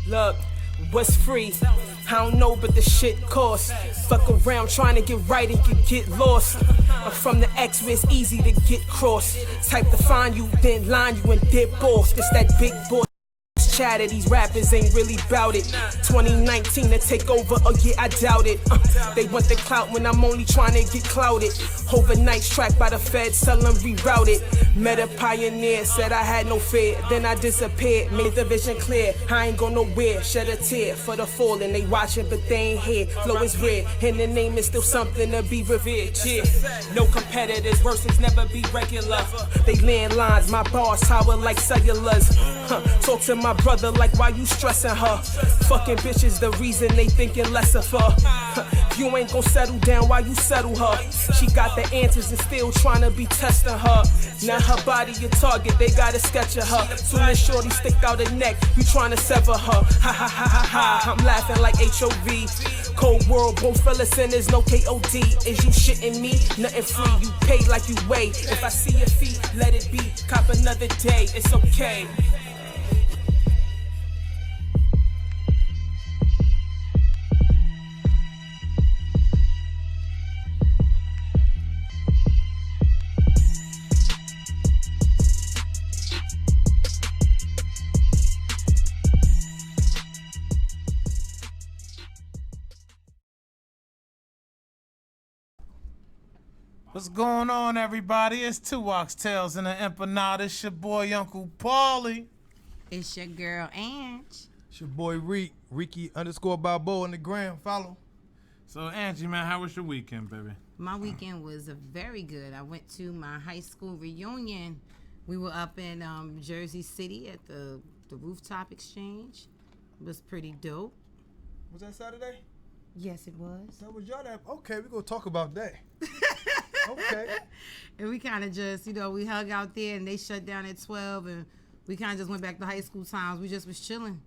Look, what's free? I don't know, but the shit costs. Fuck around trying to get right and you get lost. I'm from the X where it's easy to get crossed. Type to find you, then line you and dip off. This that big boy chatter, these rappers ain't really bout it. 2019 to take over, oh yeah, I doubt it. They want the clout when I'm only trying to get clouded. Overnight tracked by the feds, tell them rerouted. Met a pioneer, said I had no fear. Then I disappeared, made the vision clear. I ain't go nowhere, shed a tear for the fallen. They watching, but they ain't here. Flow is red, and the name is still something to be revered. Yeah, no competitors, verses never be regular. They land lines, my bars tower like cellulars. Talk to my brother like why you stressing her. Fucking bitches the reason they thinking less of her. You ain't gon' settle down while you settle her. She got the answers and still tryna be testing her. Now her body your target, they got a sketch of her. Soon as shorty stick out her neck, you tryna sever her. Ha ha ha ha ha, I'm laughing like HOV. Cold world, won't feel a sin, there's no KOD. Is you shitting me? Nothing free, you pay like you weigh. If I see your feet, let it be. Cop another day, it's okay. What's going on, everybody? It's two Oxtails and an Empanada. It's your boy, Uncle Paulie. It's your girl, Ange. It's your boy, Ricky _Balboa on the gram. Follow. So, Angie, man, how was your weekend, baby? My weekend was very good. I went to my high school reunion. We were up in Jersey City at the Rooftop Exchange. It was pretty dope. Was that Saturday? Yes, it was. That was y'all that. Okay, we're going to talk about that. Okay. And we kind of just, we hung out there and they shut down at 12 and we kind of just went back to high school times. We just was chilling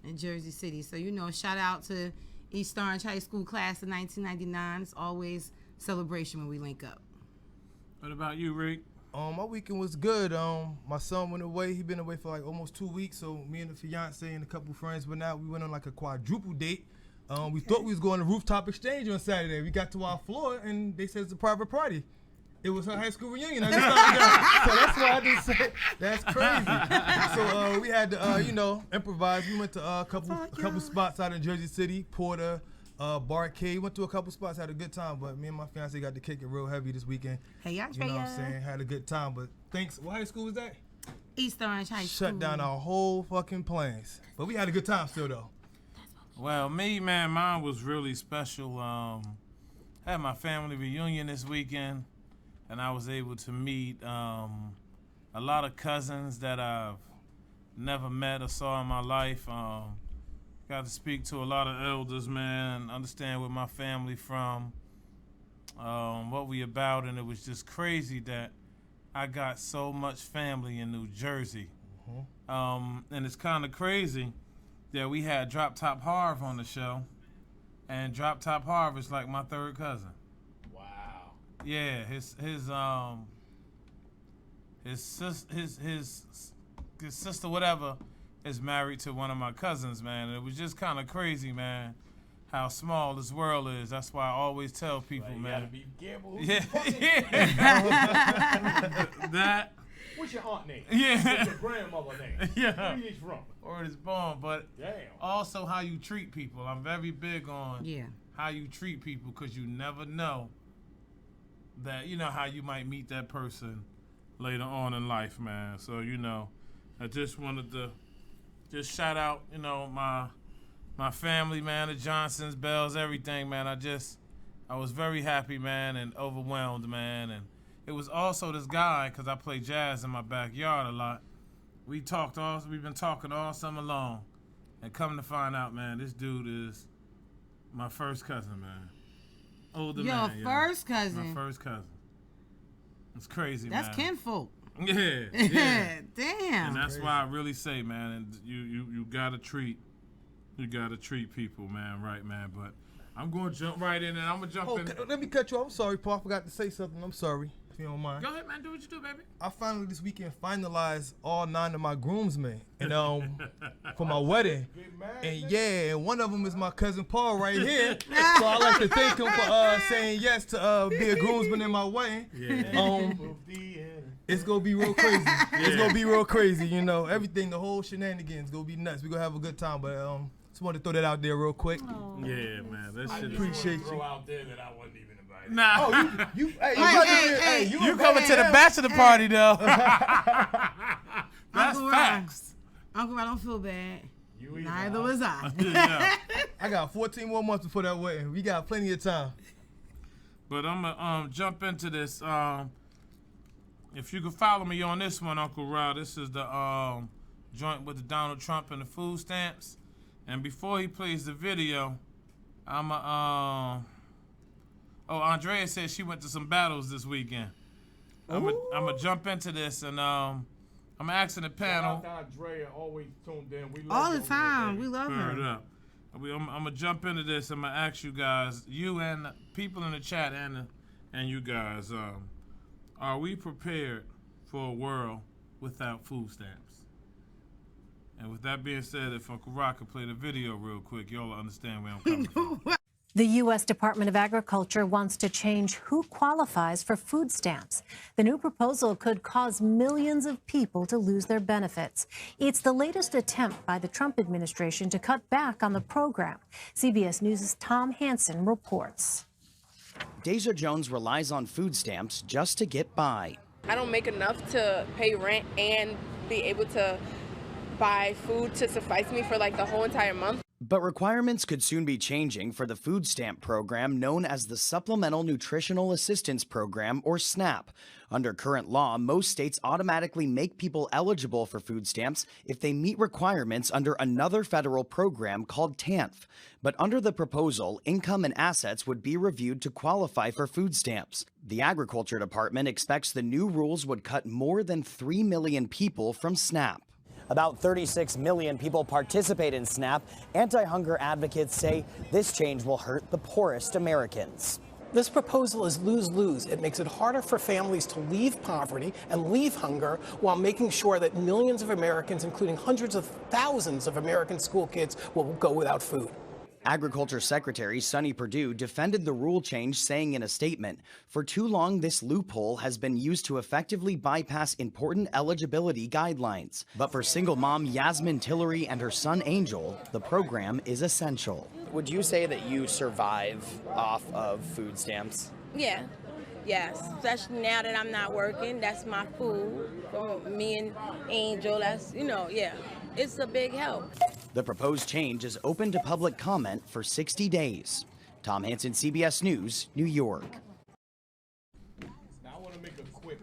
in Jersey City. So, shout out to East Orange High School class of 1999. It's always celebration when we link up. What about you, Rick? My weekend was good. My son went away. He been away for like almost 2 weeks. So me and the fiance and a couple friends went out. We went on like a quadruple date. We thought we was going to Rooftop Exchange on Saturday. We got to our floor, and they said it's a private party. It was her high school reunion. I just thought so that's why I just said that's crazy. So we had to, improvise. We went to a couple spots out in Jersey City, Porter, Barcade. Went to a couple spots, had a good time. But me and my fiance got to kick it real heavy this weekend. Hey, y'all, you know what I'm saying? Had a good time. But thanks. What high school was that? East Orange High School. Shut down our whole fucking plans. But we had a good time still, though. Well, me, man, mine was really special. Had my family reunion this weekend, and I was able to meet a lot of cousins that I've never met or saw in my life. Got to speak to a lot of elders, man, understand where my family from, what we about, and it was just crazy that I got so much family in New Jersey. Mm-hmm. And it's kind of crazy. Yeah, we had Drop Top Harv on the show, and Drop Top Harv is like my third cousin. Wow. Yeah, his sister, whatever, is married to one of my cousins, man. And it was just kind of crazy, man, how small this world is. That's why I always tell people, you man. Gotta be careful. Yeah. That. What's your aunt name? Yeah. What's your grandmother name? Yeah. Where you from? Or it's born, but Damn. also how you treat people. I'm very big on how you treat people, because you never know that, how you might meet that person later on in life, man. So, I just wanted to just shout out, my family, man, the Johnsons, Bells, everything, man. I was very happy, man, and overwhelmed, man. And it was also this guy, because I play jazz in my backyard a lot. We've been talking all summer long. And come to find out, man, this dude is my first cousin, man. Older man. Your first cousin? My first cousin. It's crazy, man. That's kinfolk. Yeah. Damn. And that's why I really say, man, and you gotta treat people, man, right, man. But I'm gonna jump right in, and I'm gonna jump in. Let me cut you off. I'm sorry, Paul. I forgot to say something. I'm sorry. if you don't mind. Go ahead, man. Do what you do, baby. I finally this weekend finalized all 9 of my groomsmen, and for my wedding. And one of them is my cousin Paul right here. So I like to thank him for saying yes to be a groomsman in my wedding. Yeah. It's gonna be real crazy. It's gonna be real crazy. You know, everything, the whole shenanigans gonna be nuts. We gonna have a good time, but just wanted to throw that out there real quick. Oh. Yeah, man. That shit Appreciate Throw you. out there that I wasn't even invited. Nah. You coming to the bachelor party though? That's Uncle facts. Uncle Ron, don't feel bad. You either, Neither was I. Yeah. I got 14 more months before that wedding. We got plenty of time. But I'm gonna jump into this. If you can follow me on this one, Uncle Rod, this is the joint with the Donald Trump and the food stamps. And before he plays the video, Andrea said she went to some battles this weekend. I'm gonna jump into this, and I'm asking the panel. Shout out to Andrea, always tuned in. We love All you the over there, time. baby. We love Word her. up. I'm gonna jump into this. I'm gonna ask you guys, you and people in the chat, and you guys, are we prepared for a world without food stamps? And with that being said, if Uncle Rock could play the video real quick, y'all will understand where I'm coming from. The U.S. Department of Agriculture wants to change who qualifies for food stamps. The new proposal could cause millions of people to lose their benefits. It's the latest attempt by the Trump administration to cut back on the program. CBS News' Tom Hansen reports. Deja Jones relies on food stamps just to get by. I don't make enough to pay rent and be able to buy food to suffice me for like the whole entire month. But requirements could soon be changing for the food stamp program known as the Supplemental Nutritional Assistance Program, or SNAP. Under current law, most states automatically make people eligible for food stamps if they meet requirements under another federal program called TANF. But under the proposal, income and assets would be reviewed to qualify for food stamps. The Agriculture Department expects the new rules would cut more than 3 million people from SNAP. About 36 million people participate in SNAP. Anti-hunger advocates say this change will hurt the poorest Americans. This proposal is lose-lose. It makes it harder for families to leave poverty and leave hunger while making sure that millions of Americans, including hundreds of thousands of American school kids, will go without food. Agriculture Secretary Sonny Perdue defended the rule change, saying in a statement, "For too long, this loophole has been used to effectively bypass important eligibility guidelines. But for single mom Yasmin Tillery and her son Angel, the program is essential." Would you say that you survive off of food stamps? Yeah. Yes, especially now that I'm not working, that's my food for me and Angel. That's, yeah, it's a big help. The proposed change is open to public comment for 60 days. Tom Hansen, CBS News, New York. Now I want to make a quick,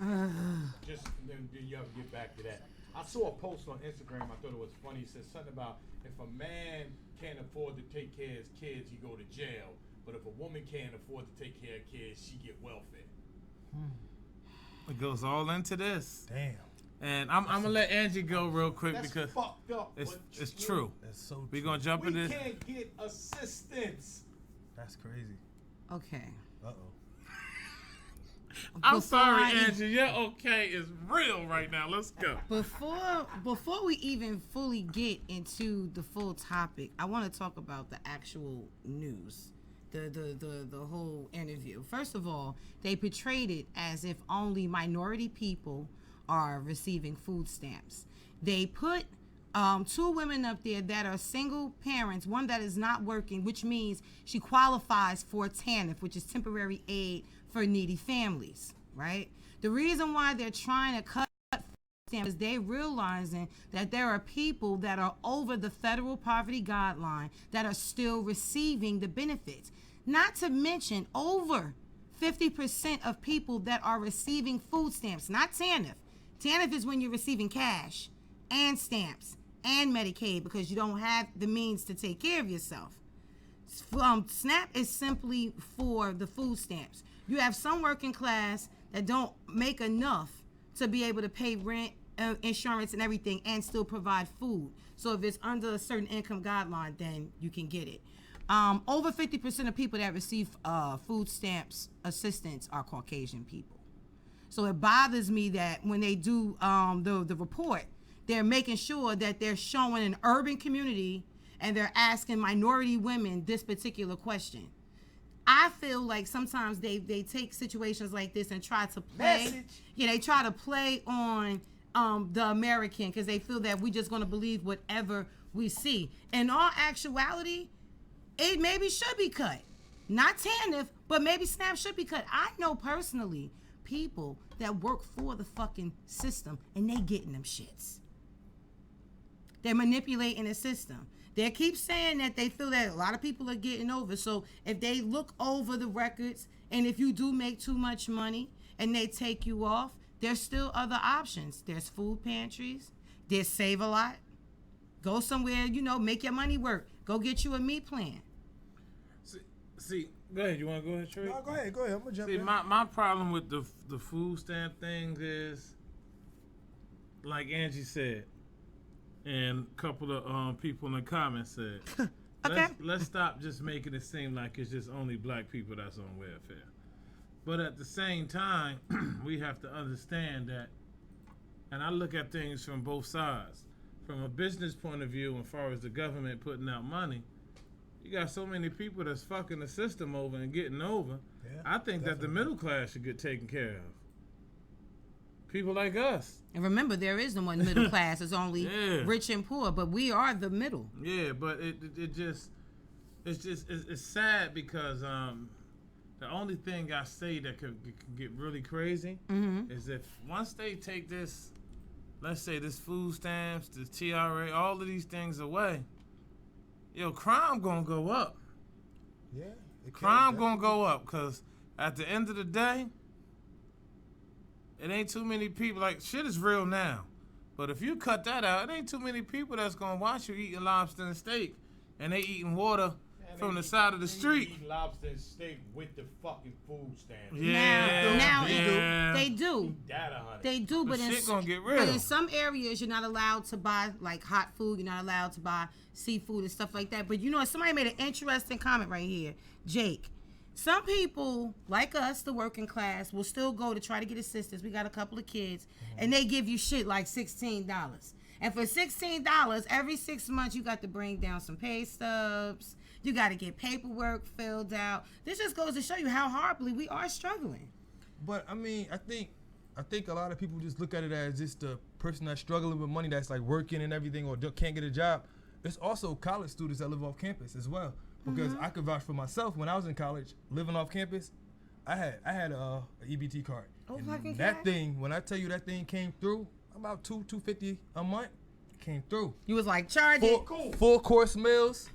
just then y'all get back to that. I saw a post on Instagram. I thought it was funny. It said something about if a man can't afford to take care of his kids, he go to jail. But if a woman can't afford to take care of kids, she get welfare. It goes all into this. Damn. And I'm gonna let Angie go real quick That's because fucked up. it's true. That's so We're gonna jump We in this. can't get assistance. That's crazy. Okay. Uh-oh. I'm Before sorry, I- Angie. Your okay is real right now. Let's go. Before we even fully get into the full topic, I want to talk about the actual news, the whole interview. First of all, they portrayed it as if only minority people are receiving food stamps. They put 2 women up there that are single parents, one that is not working, which means she qualifies for TANF, which is temporary aid for needy families, right? The reason why they're trying to cut stamps is they realizing that there are people that are over the federal poverty guideline that are still receiving the benefits. Not to mention over 50% of people that are receiving food stamps, not TANF. TANF is when you're receiving cash and stamps and Medicaid because you don't have the means to take care of yourself. SNAP is simply for the food stamps. You have some working class that don't make enough to be able to pay rent, insurance, and everything and still provide food. So if it's under a certain income guideline, then you can get it. Over 50% of people that receive food stamps assistance are Caucasian people. So it bothers me that when they do the report, they're making sure that they're showing an urban community and they're asking minority women this particular question. I feel like sometimes they take situations like this and try to play. Yeah, they try to play on the American because they feel that we're just going to believe whatever we see. In all actuality, it maybe should be cut. Not TANF, but maybe SNAP should be cut. I know personally people that work for the fucking system and they getting them shits. They're manipulating the system. They keep saying that they feel that a lot of people are getting over. So if they look over the records and if you do make too much money and they take you off, there's still other options. There's food pantries. There's Save a Lot. Go somewhere, make your money work. Go get you a meat plan. See, go ahead. You want to go ahead, Trey? No, go ahead. I'm going to jump in. My problem with the food stamp thing is, like Angie said, and a couple of people in the comments said, okay. let's stop just making it seem like it's just only black people that's on welfare. But at the same time, we have to understand that, and I look at things from both sides. From a business point of view, as far as the government putting out money, you got so many people that's fucking the system over and getting over. Yeah, I think definitely. That the middle class should get taken care of. People like us. And remember, there is no one middle class. It's only rich and poor, but we are the middle. Yeah, but it's sad because the only thing I say that could get really crazy is if once they take this, let's say this food stamps, this TRA, all of these things away, crime gonna go up. Yeah. Crime gonna go up because at the end of the day, it ain't too many people. Like, shit is real now. But if you cut that out, it ain't too many people that's going to watch you eating lobster and steak. And they eating water from the side of the street. Eat lobster and steak with the fucking food stamps. Yeah. Now they do. They do, but shit gonna get real. But in some areas, you're not allowed to buy, like, hot food. You're not allowed to buy seafood and stuff like that. But, somebody made an interesting comment right here. Jake. Some people, like us, the working class, will still go to try to get assistance. We got a couple of kids, and they give you shit like $16. And for $16, every 6 months, you got to bring down some pay stubs. You got to get paperwork filled out. This just goes to show you how horribly we are struggling. But, I think a lot of people just look at it as just the person that's struggling with money that's, like, working and everything or can't get a job. It's also college students that live off campus as well. Because I could vouch for myself. When I was in college, living off campus, I had a EBT card. Oh, and that thing, when I tell you that thing came through, about $250 a month, came through. You was like, charge it. Full course meals,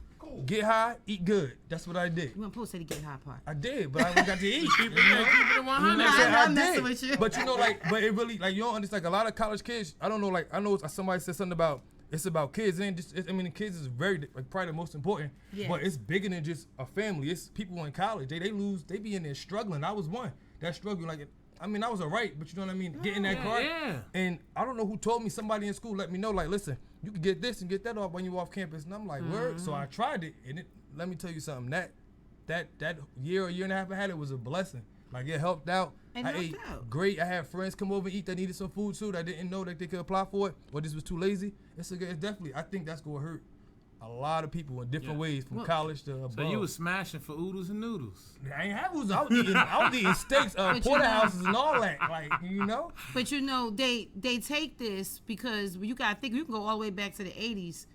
get high, eat good. That's what I did. You weren't supposed to say the get high part. I did, but I got to eat. Keep it 100. I'm messing with you. But but it really, you don't understand. Like, a lot of college kids, I don't know, I know somebody said something about, it's about kids. It ain't just, the kids is very, probably the most important. Yes. But it's bigger than just a family. It's people in college. They be in there struggling. I was one that struggled. I was alright, but you know what I mean? Getting that card. Yeah. And I don't know who told me, somebody in school let me know, listen, you can get this and get that off when you off campus. And I'm like, word? So I tried it. And let me tell you something, that year or year and a half I had, it was a blessing. It helped out. I ate great. I had friends come over and eat that needed some food too that didn't know that they could apply for it or just was too lazy. It's definitely, I think that's going to hurt a lot of people in different ways from college to above. So you was smashing for oodles and noodles. I ain't have oodles. I was eating steaks, porterhouses and all that. But they take this because you got to think, you can go all the way back to the 80s.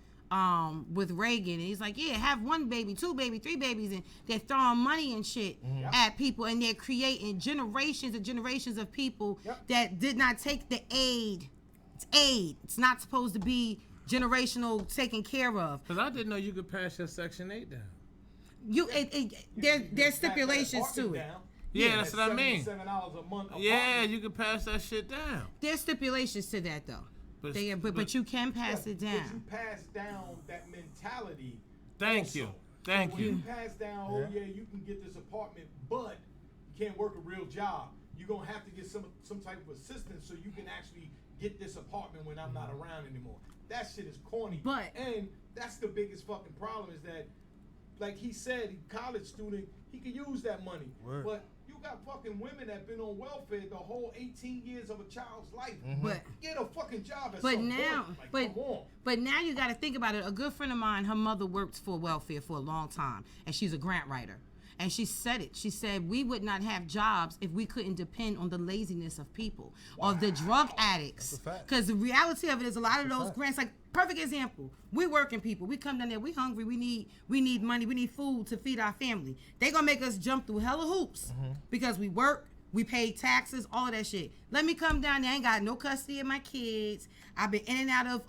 With Reagan, and he's like, have 1 baby, 2 baby, 3 babies, and they're throwing money and shit at people, and they're creating generations and generations of people that did not take the aid. It's aid. It's not supposed to be generational taken care of. Because I didn't know you could pass your Section 8 down. There's stipulations to it. Yeah, that's what I mean. $77 a month. You could pass that shit down. There's stipulations to that though. But you can pass it down. But you pass down that mentality. Thank you. You pass down, you can get this apartment, but you can't work a real job. You're going to have to get some type of assistance so you can actually get this apartment when I'm not around anymore. That shit is corny. And that's the biggest fucking problem is that, like he said, college student, he can use that money. Word. But You got fucking women that been on welfare the whole 18 years of a child's life. But get a fucking job at but some now, point. Like, come on. but now you got to think about it. A good friend of mine, her mother worked for welfare for a long time, and she's a grant writer. And she said it. She said, we would not have jobs if we couldn't depend on the laziness of people or the drug addicts. Because the reality of it is a lot of those grants, like, perfect example, we working people. We come down there, we hungry, we need money, we need food to feed our family. They gonna make us jump through hella hoops because we work, we pay taxes, all of that shit. Let me come down there, I ain't got no custody of my kids. I've been in and out of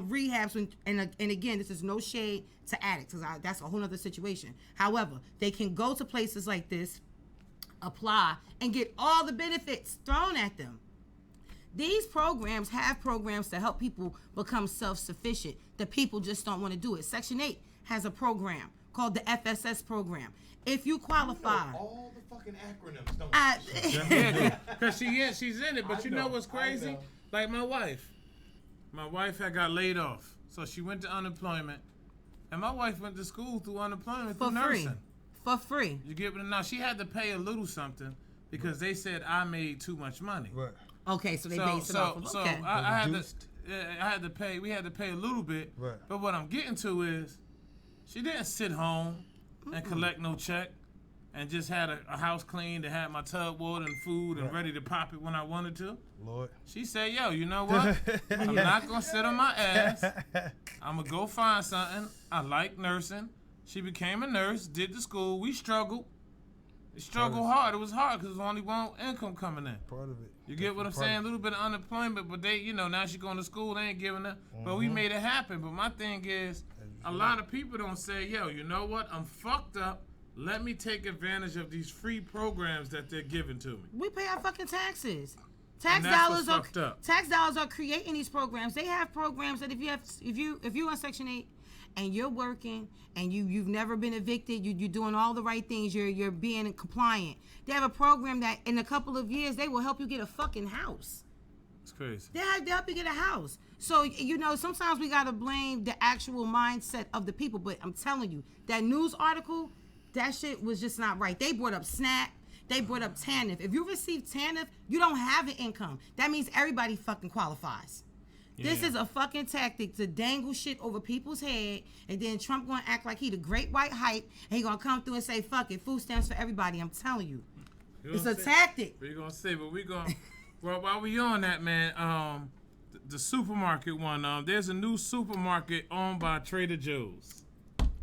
rehabs, and again, this is no shade to addicts, because that's a whole other situation. However, they can go to places like this, apply, and get all the benefits thrown at them. These programs have programs to help people become self-sufficient. The people just don't want to do it. Section 8 has a program called the FSS program. If you qualify, you know all the fucking acronyms, don't you? Because she's in it. But you know what's crazy? Like my wife had got laid off, so she went to unemployment, and my wife went to school through unemployment through nursing. For free. You get what? Now she had to pay a little something because they said I made too much money. Right. Okay, so they based it off of, okay. So I had to pay. We had to pay a little bit. Right. But what I'm getting to is, she didn't sit home and collect no check, and just had a house cleaned and had my tub water and food and ready to pop it when I wanted to. Lord. She said, yo, you know what? I'm not gonna sit on my ass. I'm gonna go find something. I like nursing. She became a nurse, did the school. We struggled. It struggled hard. It was hard because there was only one income coming in. Part of it. You get what I'm saying? A little bit of unemployment, but they, now she's going to school, they ain't giving her. But we made it happen. But my thing is, a lot of people don't say, yo, you know what? I'm fucked up. Let me take advantage of these free programs that they're giving to me. We pay our fucking taxes. Tax dollars are creating these programs. They have programs that if you're on Section 8 and you're working and you've never been evicted, you're doing all the right things, you're being compliant. They have a program that in a couple of years they will help you get a fucking house. It's crazy. They help you get a house. So sometimes we gotta blame the actual mindset of the people. But I'm telling you, that news article, that shit was just not right. They brought up SNAP. They brought up TANF. If you receive TANF, you don't have an income. That means everybody fucking qualifies. Yeah. This is a fucking tactic to dangle shit over people's head, and then Trump gonna act like he the great white hype, and he gonna come through and say, fuck it, food stamps for everybody. I'm telling you. It's a tactic. We're gonna say, but we gonna, well, while we on that, man, the supermarket one, there's a new supermarket owned by Trader Joe's.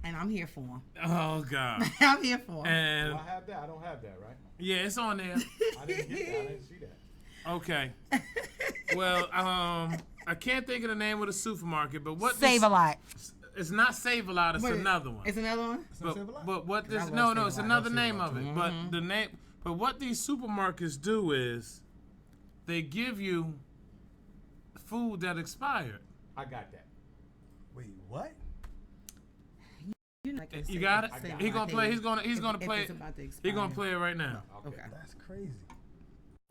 And I'm here for him. Oh, God. I'm here for him. And I have that. I don't have that, right? Yeah, it's on there. I didn't get that. I didn't see that. Okay. Well, I can't think of the name of the supermarket, but what Save-A-Lot. It's not Save-A-Lot. It's another one. It's another one. But what this? No, it's another name of it. Mm-hmm. But the name. But what these supermarkets do is, they give you food that expired. I got that. Wait, what? You got it. He's gonna play. He's gonna play it. He's gonna play it right now. Okay. That's crazy.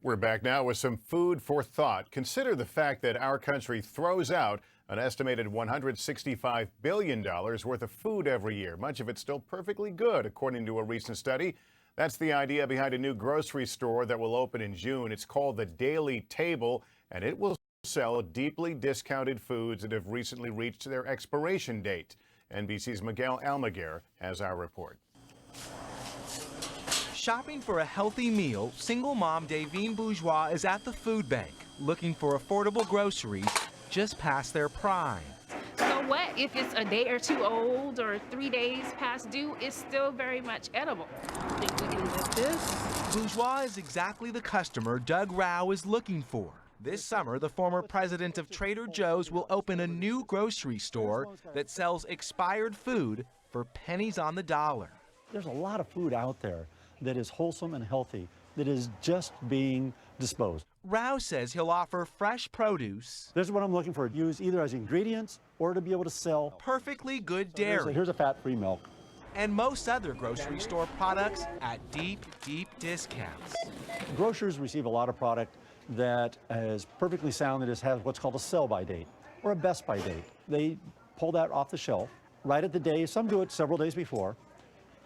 We're back now with some food for thought. Consider the fact that our country throws out an estimated $165 billion worth of food every year. Much of it still perfectly good, according to a recent study. That's the idea behind a new grocery store that will open in June. It's called the Daily Table, and it will sell deeply discounted foods that have recently reached their expiration date. NBC's Miguel Almaguer has our report. Shopping for a healthy meal, single mom Davine Bourgeois is at the food bank looking for affordable groceries just past their prime. So what if it's a day or two old or 3 days past due? It's still very much edible. I think we can live this. Bourgeois is exactly the customer Doug Rao is looking for. This summer, the former president of Trader Joe's will open a new grocery store that sells expired food for pennies on the dollar. There's a lot of food out there that is wholesome and healthy that is just being disposed. Rao says he'll offer fresh produce. This is what I'm looking for. Use either as ingredients or to be able to sell perfectly good dairy. Here's a fat-free milk. And most other grocery store products at deep, deep discounts. Grocers receive a lot of product that is perfectly sound, that has what's called a sell-by date or a best-by date. They pull that off the shelf right at the day. Some do it several days before,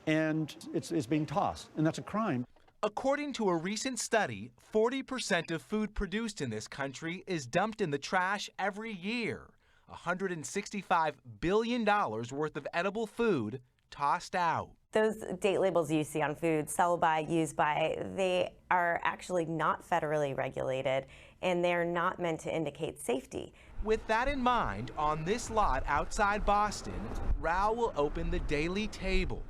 and it's being tossed, and that's a crime. According to a recent study, 40% of food produced in this country is dumped in the trash every year. $165 billion worth of edible food tossed out. Those date labels you see on food, sell by, use by, they are actually not federally regulated, and they're not meant to indicate safety. With that in mind, on this lot outside Boston, Rao will open the Daily Table.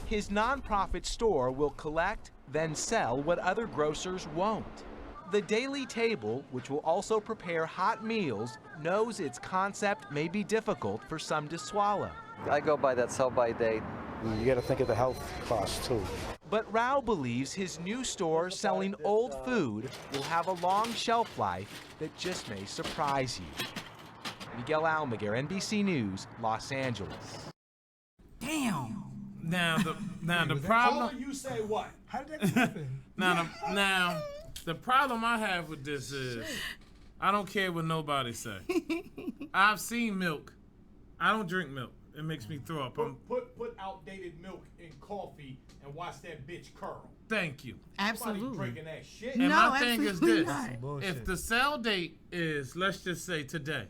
His nonprofit store will collect, then sell what other grocers won't. The Daily Table, which will also prepare hot meals, knows its concept may be difficult for some to swallow. I go by that sell-by date. You got to think of the health costs too. But Rao believes his new store selling old food will have a long shelf life that just may surprise you. Miguel Almaguer, NBC News, Los Angeles. Damn. Now the problem. You say what? How did that happen? Now the problem I have with this is I don't care what nobody say. I've seen milk. I don't drink milk. It makes me throw up. Put outdated milk in coffee and watch that bitch curl. Thank you. Absolutely. Somebody drinking that shit. And my thing is this: not. if the sale date is, let's just say today,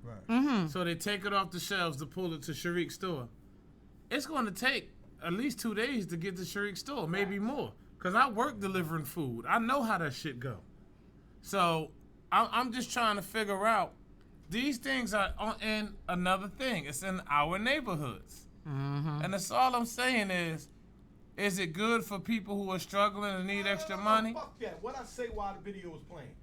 right? So they take it off the shelves to pull it to Shariq's store. It's going to take at least 2 days to get to Shariq's store, maybe more. Because I work delivering food. I know how that shit go. So I'm just trying to figure out, these things are in another thing. It's in our neighborhoods. And that's all I'm saying is it good for people who are struggling and need extra money? Fuck that. What I say while the video was playing.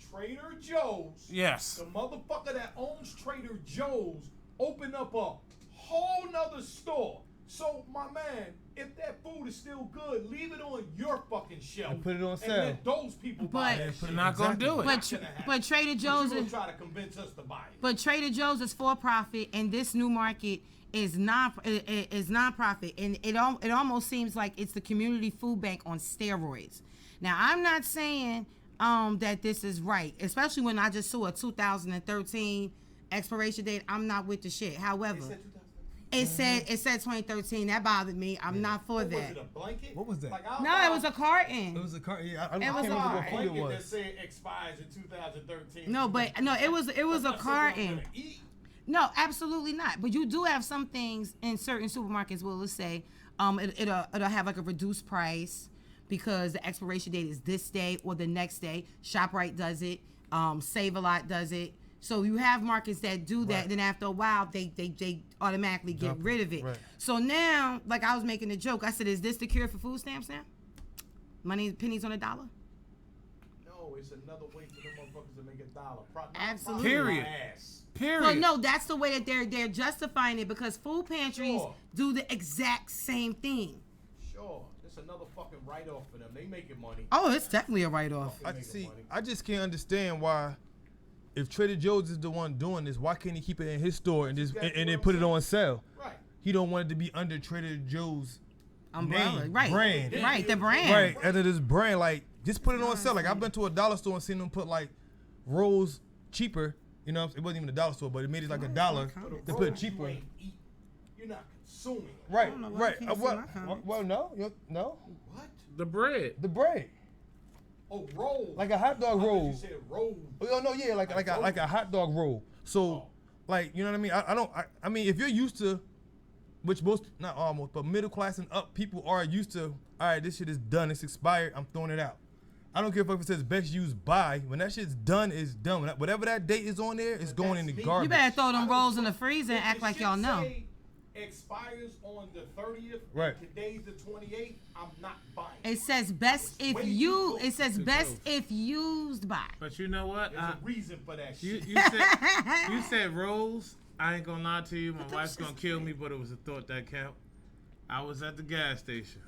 Trader Joe's. Yes. The motherfucker that owns Trader Joe's opened up a whole nother store. So, my man, if that food is still good, leave it on your fucking shelf. And put it on sale. And let those people buy it. They're not going to do it. But Trader Joe's is try to convince us to buy it. But Trader Joe's is for profit, and this new market is non-profit, and it almost seems like it's the community food bank on steroids. Now, I'm not saying that this is right, especially when I just saw a 2013 expiration date. I'm not with the shit. However, it said 2013. That bothered me. I'm not for that. Was it a blanket? What was that? Like, No, it was a carton. It was a carton. Yeah, I It can't was a remember what carton. food it was. That said expires in 2013. No, but no, it was a carton. No, absolutely not. But you do have some things in certain supermarkets where it'll say it'll have like a reduced price because the expiration date is this day or the next day. ShopRite does it. Save-A-Lot does it. So you have markets that do that. Right. Then after a while, they automatically get rid of it. Right. So now, like I was making a joke, I said, "Is this the cure for food stamps now? Money, pennies on a dollar?" No, it's another way for them motherfuckers to make a dollar. Absolutely. Period. Well, no, that's the way that they're justifying it because food pantries do the exact same thing. Sure, it's another fucking write-off for them. They making money. Oh, it's definitely a write-off. I just can't understand why, if Trader Joe's is the one doing this, why can't he keep it in his store and just and then put it on sale? Right. He don't want it to be under Trader Joe's umbrella, name, right? Brand, right? The brand, right? Under this brand, like just put it on sale. Like I've been to a dollar store and seen them put like rolls cheaper. You know, it wasn't even a dollar store, but it made it like $1. They put it cheaper. You're not consuming it. Right, right. Well, no. What? The bread. The bread. Oh, roll. Like a hot dog roll. You said roll. Oh no, yeah, like a hot dog roll. So, like, you know what I mean? I mean, if you're used to, which most, not almost, but middle class and up people are used to. All right, this shit is done. It's expired. I'm throwing it out. I don't care if it says best used by. When that shit's done, it's done. Whatever that date is on there, it's going in the garbage. You better throw them rolls in the freezer and act like y'all know. Expires on the 30th. Right. Today's the 28th. I'm not buying. It says best if you. It says best if used by. But you know what? There's a reason for that shit. You said rolls. I ain't gonna lie to you. My wife's gonna kill me, but it was a thought that count. I was at the gas station.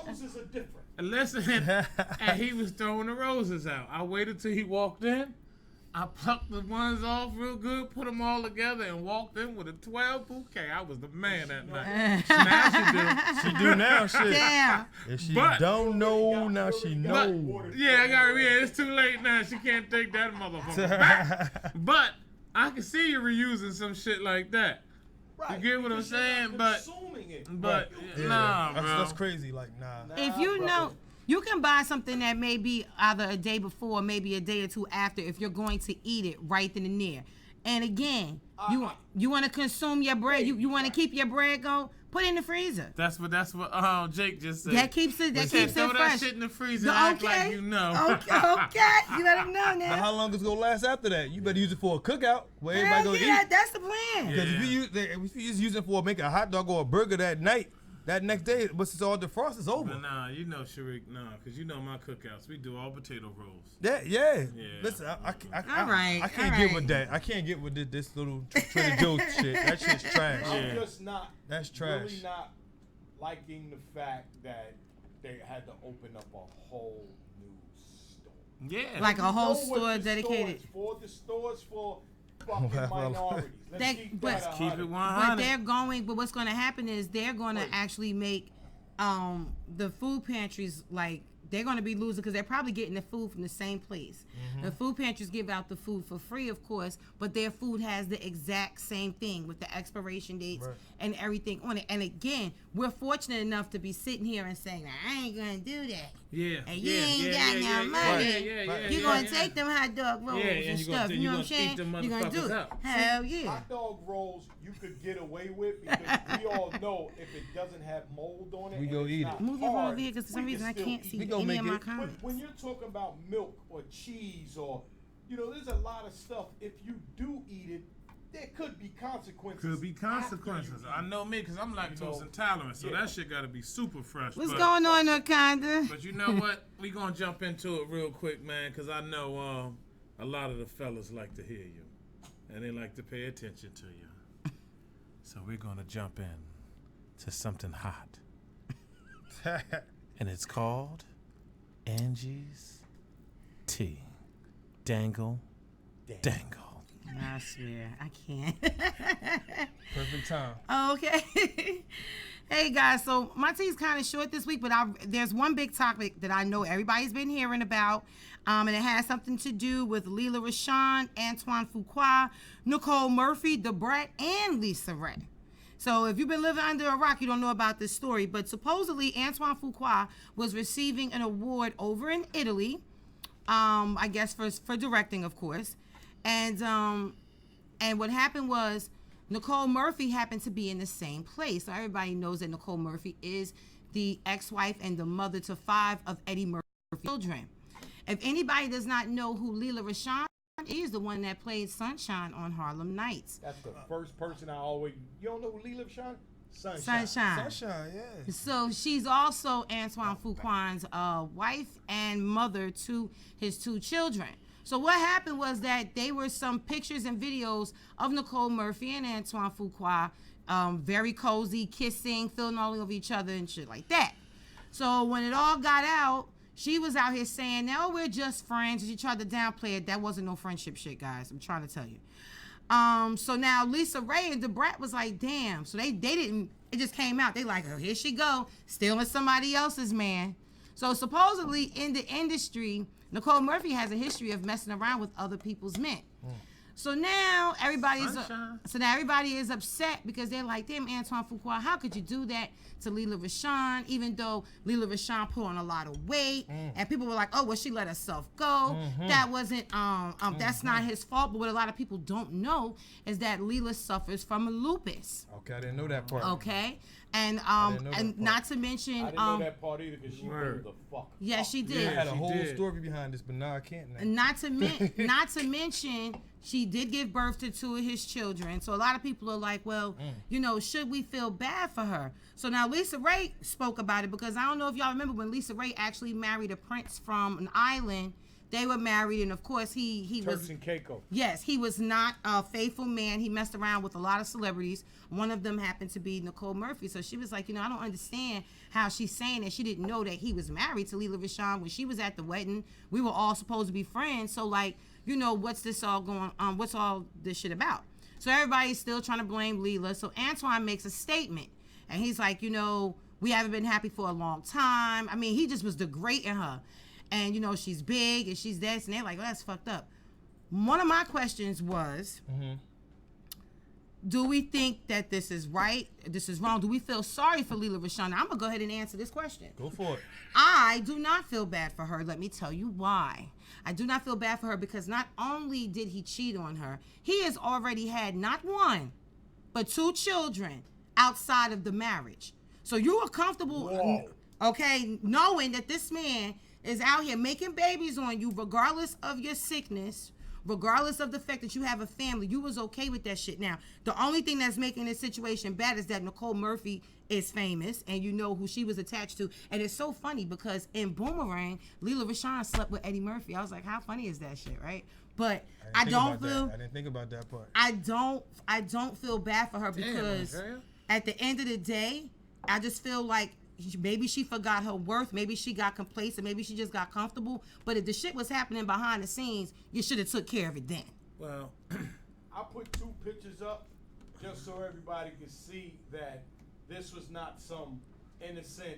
Roses are different. Listen, and he was throwing the roses out. I waited till he walked in. I plucked the ones off real good, put them all together, and walked in with a 12 bouquet. I was the man that night. Now she do now, shit. Damn. If she don't know, now she know. Yeah, it's too late now. She can't take that motherfucker back. But I can see you reusing some shit like that. Right. You get what I'm saying? But yeah, nah, bro. that's crazy. Like, nah. If you know, You can buy something that may be either a day before or maybe a day or two after if you're going to eat it right then and there. And again, you want to consume your bread. You want to keep your bread going. Put it in the freezer. That's what Jake just said. That keeps it fresh. Throw that shit in the freezer and act like you know. Okay. You let them know now. Now, how long is it going to last after that? You better use it for a cookout where everybody go eat. That's the plan. Because if you just use it for making a hot dog or a burger that night, that next day, once it's all defrosted, it's over. But nah, you know, Sharik, because you know my cookouts, we do all potato rolls. Yeah. Listen, I can't get with that. I can't get with this little Trader Joe's shit. That shit's trash. I'm just not. That's trash. Really not liking the fact that they had to open up a whole new store. Yeah. Like a whole store dedicated. The stores for fucking minorities. Let's keep it 100. But what's going to happen is they're going to actually make the food pantries, like, they're going to be losing because they're probably getting the food from the same place. Mm-hmm. The food pantries give out the food for free, of course, but their food has the exact same thing with the expiration dates and everything on it. And again, we're fortunate enough to be sitting here and saying, I ain't going to do that. Yeah. And you ain't got no money. You're going to take them hot dog rolls and stuff. You know what I'm saying? You're going to do it. Hell yeah. Hot dog rolls you could get away with because we all know if it doesn't have mold on it, we go eat it. Move your over here because for some reason I can't see any of my comments. When you're talking about milk or cheese or, there's a lot of stuff. If you do eat it, there could be consequences. I know me because I'm lactose intolerant, so that shit got to be super fresh. What's going on, Wakanda? But you know what? We going to jump into it real quick, man, because I know a lot of the fellas like to hear you, and they like to pay attention to you. So we're going to jump in to something hot. And it's called Angie's Tea. Dangle. I swear, I can't. Perfect time. Okay. Hey, guys, so my tea's kind of short this week, but there's one big topic that I know everybody's been hearing about, and it has something to do with Lela Rochon, Antoine Fuqua, Nicole Murphy, Da Brat, and Lisa Ray. So if you've been living under a rock, you don't know about this story, but supposedly Antoine Fuqua was receiving an award over in Italy, I guess for directing, of course. And what happened was Nicole Murphy happened to be in the same place. So everybody knows that Nicole Murphy is the ex-wife and the mother to 5 of Eddie Murphy's children. If anybody does not know who Lela Rochon is, the one that played Sunshine on Harlem Nights. That's the first person I always. You don't know who Lela Rochon? Sunshine, yeah. So she's also Antoine Fuqua's wife and mother to his 2 children. So what happened was that there were some pictures and videos of Nicole Murphy and Antoine Fuqua, very cozy, kissing, feeling all over each other and shit like that. So when it all got out, she was out here saying, "No, we're just friends." She tried to downplay it. That wasn't no friendship shit, guys. I'm trying to tell you. So now Lisa Ray and Da Brat was like, damn. So they didn't, it just came out. They like, oh, here she go, stealing somebody else's man. So supposedly in the industry, Nicole Murphy has a history of messing around with other people's men. So now everybody is upset because they're like, damn, Antoine Fuqua, how could you do that to Lela Rochon, even though Lela Rochon put on a lot of weight, and people were like, oh, well, she let herself go. That wasn't, that's not his fault. But what a lot of people don't know is that Lela suffers from lupus. Okay, I didn't know that part. Okay, and not to mention, I didn't know that part either because she knew the fuck. Yeah, she did. I had a whole story behind this, but now I can't. Not to mention, she did give birth to 2 of his children. So a lot of people are like, well, should we feel bad for her? So now Lisa Ray spoke about it because I don't know if y'all remember when Lisa Ray actually married a prince from an island. They were married, and of course he was. Turks and Caicos. Yes, he was not a faithful man. He messed around with a lot of celebrities. One of them happened to be Nicole Murphy. So she was like, I don't understand how she's saying that she didn't know that he was married to Lela Rochon when she was at the wedding. We were all supposed to be friends. So like, what's this all going on? What's all this shit about? So everybody's still trying to blame Lela. So Antoine makes a statement, and he's like, we haven't been happy for a long time. I mean, he just was degrading her. And, she's big and she's this. And they're like, well, that's fucked up. One of my questions was, Do we think that this is right? This is wrong? Do we feel sorry for Lela Roshana? I'm gonna go ahead and answer this question. Go for it. I do not feel bad for her. Let me tell you why. I do not feel bad for her because not only did he cheat on her, he has already had not one, but 2 children outside of the marriage. So you are comfortable, okay, knowing that this man is out here making babies on you regardless of your sickness, regardless of the fact that you have a family. You was okay with that shit. Now, the only thing that's making this situation bad is that Nicole Murphy is famous and you know who she was attached to. And it's so funny because in Boomerang, Lela Roshana slept with Eddie Murphy. I was like, how funny is that shit, right? But I didn't think about that part. I don't feel bad for her because at the end of the day, I just feel like maybe she forgot her worth. Maybe she got complacent. Maybe she just got comfortable. But if the shit was happening behind the scenes, you should have took care of it then. Well, I put 2 pictures up just so everybody can see that this was not some innocent.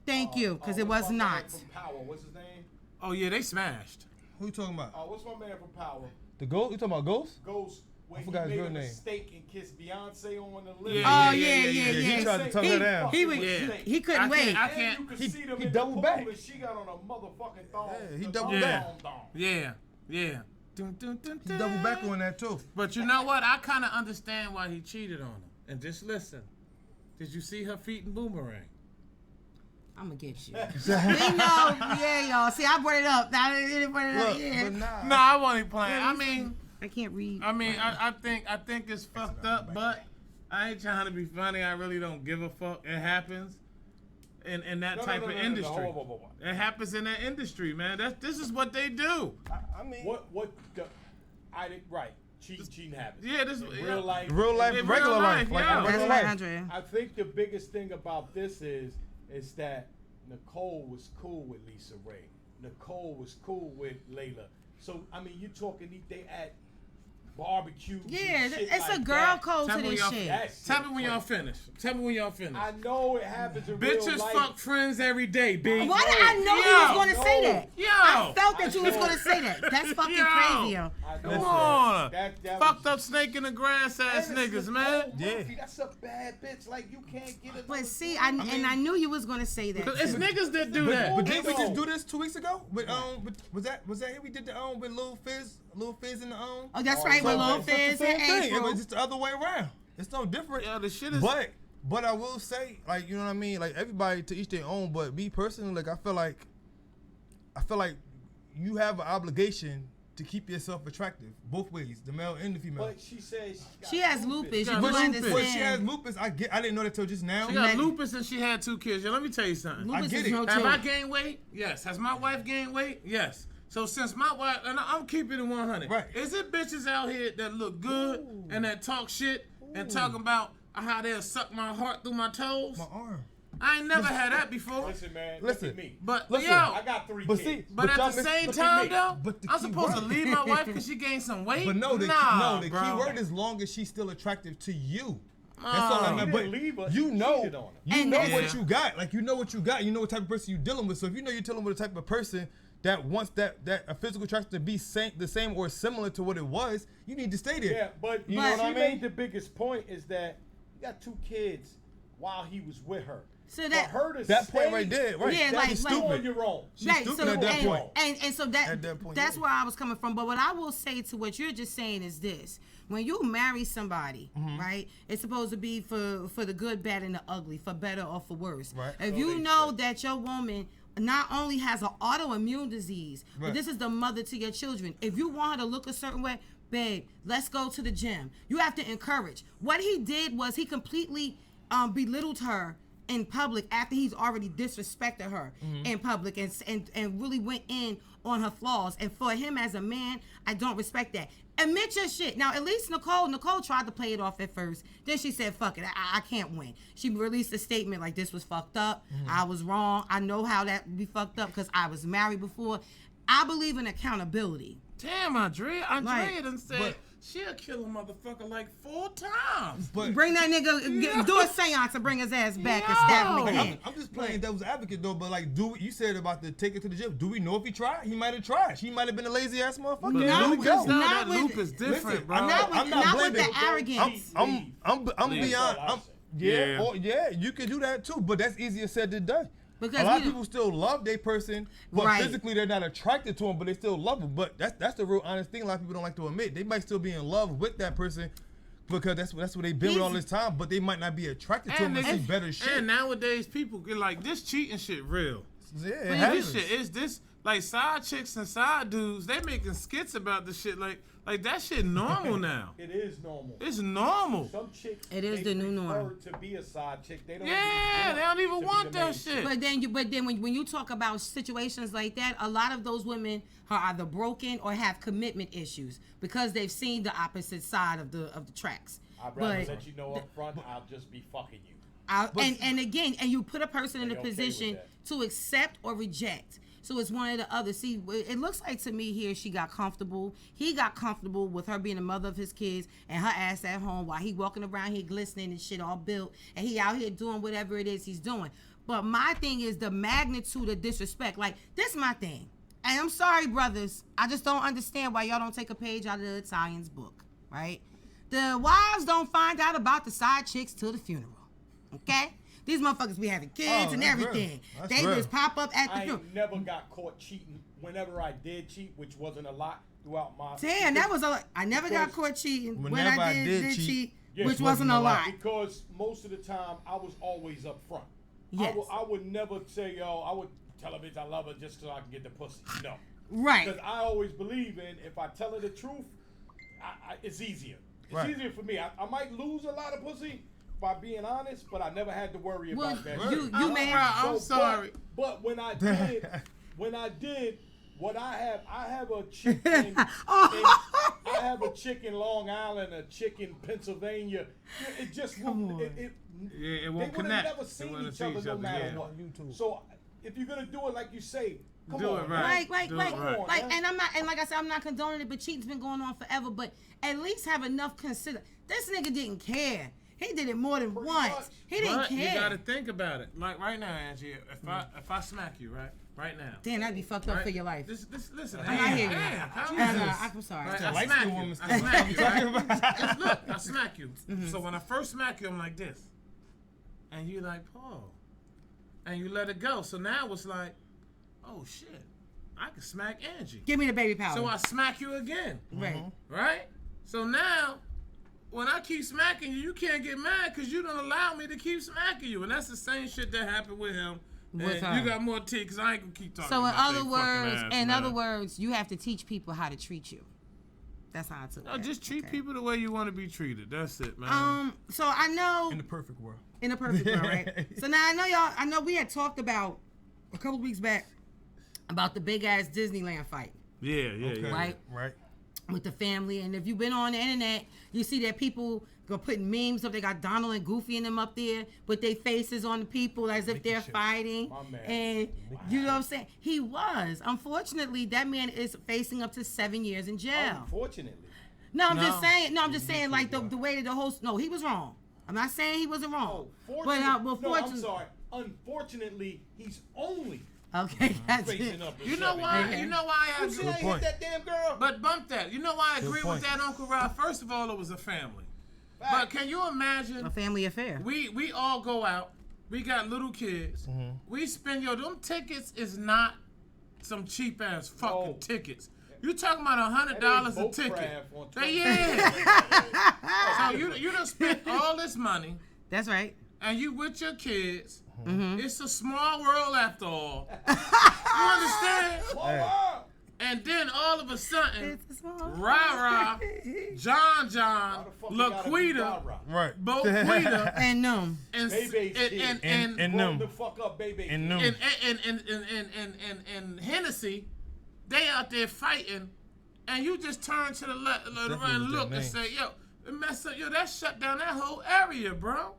Thank you, because it was not. From Power, what's his name? Oh yeah, they smashed. Who you talking about? What's my man from Power? The Ghost? You talking about Ghost? Ghost. When I forgot he his made real a name. mistake and kissed Beyonce on the lip. Yeah. He tried to tug her down. He couldn't wait. I can't. You could see them in doubled the back. pool and she got on a motherfucking thong. Yeah, he doubled back. Yeah. He doubled back on that too. But you know what? I kind of understand why he cheated on her. And just listen. Did you see her feet in Boomerang? I'm gonna get you. We know, y'all. See, I brought it up. I didn't bring it up. Yeah. No, I wasn't playing. I mean, I can't read. I mean, I think it's fucked up, but I ain't trying to be funny. I really don't give a fuck. It happens in that type of industry. It happens in that industry, man. This is what they do. I mean, right. Cheating happens. Yeah, this real life, regular life. That's right, Andrea. I think the biggest thing about this is that Nicole was cool with Lisa Ray. Nicole was cool with Lela. So I mean, you talking they at barbecue. Yeah, shit it's like a girl that. code to this shit. Tell me when y'all finish. I know it happens in Bitches real life. fuck friends every day, B. Why did I know you was gonna say that? Yo, I felt that you was gonna say that. That's fucking crazy, yo. Come on. That Fucked up snake in the grass ass niggas, man. Yeah. That's a bad bitch. Like you can't get it. But see, I knew you was gonna say that. It's niggas that do that. But didn't we just do this 2 weeks ago? With was that here we did the with Lil Fizz in the Oh, that's right, with Lil Fizz and April. It was just the other way around. It's no different. Yeah, the shit is. But I will say, like, you know what I mean? Like, everybody to each their own. But me personally, like, I feel like you have an obligation to keep yourself attractive both ways, the male and the female. But she says she has lupus. But she has lupus. I didn't know that till just now. She got lupus and she had 2 kids. Yo, let me tell you something. Lupus I get is it. no Have joke. I gained weight? Yes. Has my wife gained weight? Yes. So since my wife, and I'm keeping it 100. Right. Is it bitches out here that look good and that talk shit and talking about how they'll suck my heart through my toes? My arm. I ain't never had that before. Listen, man. Listen. Look at me. But Listen, yo, I got 3 kids. See, but at the same time though, But the I'm key supposed to word- leave my wife because she gained some weight. But no, the key bro. word is long as she's still attractive to you. That's Oh. all I know. You But didn't leave her, you you know, cheated on her. you know Yeah. what you got. Like, you know what you got. You know what type of person you're dealing with. So if you know you're dealing with a type of person that wants that a physical attraction to be the same or similar to what it was, you need to stay there. Yeah, but you know what I she mean? made the biggest point is that you got 2 kids while he was with her. So For that her to That stay, point right there, right? Yeah, That's like- stupid. on your own. She's Right, stupid so, at that point. And so At that point, that's yeah. where I was coming from. But what I will say to what you're just saying is this: when you marry somebody, right, it's supposed to be for the good, bad, and the ugly, for better or for worse. Right. If you know that your woman not only has an autoimmune disease, but this is the mother to your children. If you want her to look a certain way, babe, let's go to the gym. You have to encourage. What he did was he completely belittled her in public after he's already disrespected her in public and really went in on her flaws. And for him as a man, I don't respect that. Admit your shit. Now, at least Nicole tried to play it off at first. Then she said, fuck it, I can't win. She released a statement like, this was fucked up. I was wrong. I know how that would be fucked up because I was married before. I believe in accountability. Damn, Andrea done said she'll kill a motherfucker like 4 times. But bring that nigga, do a seance and bring his ass back and stab him again. I'm just playing devil's advocate though, but like, you said about the take it to the gym. Do we know if he tried? He might have tried. He might have been a lazy ass motherfucker. That loop is different, bro. Not with the arrogance. I'm beyond. Yeah, you can do that too, but that's easier said than done. Because a lot of people still love their person, but physically they're not attracted to them, but they still love them. But that's the real honest thing. A lot of people don't like to admit. They might still be in love with that person because that's what they've been with all this time, but they might not be attracted to them and see better shit. And nowadays people get like this cheating shit real. Yeah, this shit is this like side chicks and side dudes. They making skits about this shit like that shit normal now. It is normal. It's normal. Some chicks, it is the new norm. To be a side chick, they don't. Yeah, they don't even want that shit. But then when you talk about situations like that, a lot of those women are either broken or have commitment issues because they've seen the opposite side of the tracks. I'd rather let you know up front. I'll just be fucking you. And you put a person in a position to accept or reject. So it's one or the other. See, it looks like to me here she got comfortable. He got comfortable with her being the mother of his kids and her ass at home while he walking around here glistening and shit all built. And he out here doing whatever it is he's doing. But my thing is the magnitude of disrespect. Like, this is my thing. And I'm sorry, brothers. I just don't understand why y'all don't take a page out of the Italians' book, right? The wives don't find out about the side chicks till the funeral, okay? These motherfuckers be having kids and everything. They just pop up at the funeral. I never got caught cheating. Whenever I did cheat, which wasn't a lot throughout my... Damn, that was a lot. I never got caught cheating. When I did cheat, which wasn't a lot. Because most of the time, I was always up front. Yes. I would never say, yo, I would tell a bitch I love her just so I can get the pussy. No. Right. Because I always believe in, if I tell her the truth, it's easier. It's easier for me. I might lose a lot of pussy by being honest, but I never had to worry about that. I'm sorry. But when I did, what I have a chick in, I have a chick in Long Island, a chick in Pennsylvania. It just won't. It won't connect. They would have never seen each other no matter what. So if you're gonna do it like you say, come do on, it right. Like, and I'm not, and like I said, I'm not condoning it, but cheating's been going on forever. But at least have enough consider. This nigga didn't care. He did it more than once. He didn't care. You gotta think about it. Like right now, Angie, if I smack you, right now. Damn, that'd be fucked up for your life. Listen, I'm not hearing I'm sorry. Right, I smack you. Right? Look, I smack you. So when I first smack you, I'm like this, and you like Paul, and you let it go. So now it's like, oh shit, I can smack Angie. Give me the baby powder. So I smack you again. Right. So now, when I keep smacking you, you can't get mad because you don't allow me to keep smacking you. And that's the same shit that happened with him. With her. You got more tea because I ain't going to keep talking about in other words, you have to teach people how to treat you. That's how I took it. Just treat people the way you want to be treated. That's it, man. So I know... In the perfect world. In the perfect world, right? So now I know we had talked about, a couple weeks back, about the big-ass Disneyland fight. Yeah. Right. With the family, and if you've been on the internet, you see that people go putting memes up. They got Donald and Goofy and them up there, put their faces on the people as if they're fighting. And you know what I'm saying? He was. Unfortunately, that man is facing up to 7 years in jail. Unfortunately. No, I'm just saying like the way that the host. No, he was wrong. I'm not saying he wasn't wrong. I'm sorry. Unfortunately, he's only. Okay, that's it. You know why? You know why I agree? Hit that damn girl. But bump that. You know why I agree with that, Uncle Rob? First of all, it was a family. But can you imagine a family affair? We all go out. We got little kids. We spend them tickets is not some cheap ass fucking tickets. You talking about $100 a ticket? So you done spent all this money. That's right. And you with your kids. It's a small world after all. You understand? And then all of a sudden, Rah-Rah, John, LaQuita, Bo Quita, and them, and the fuck up, baby, and Hennessy, they out there fighting, and you just turn to the left and look and say, yo, that shut down that whole area, bro.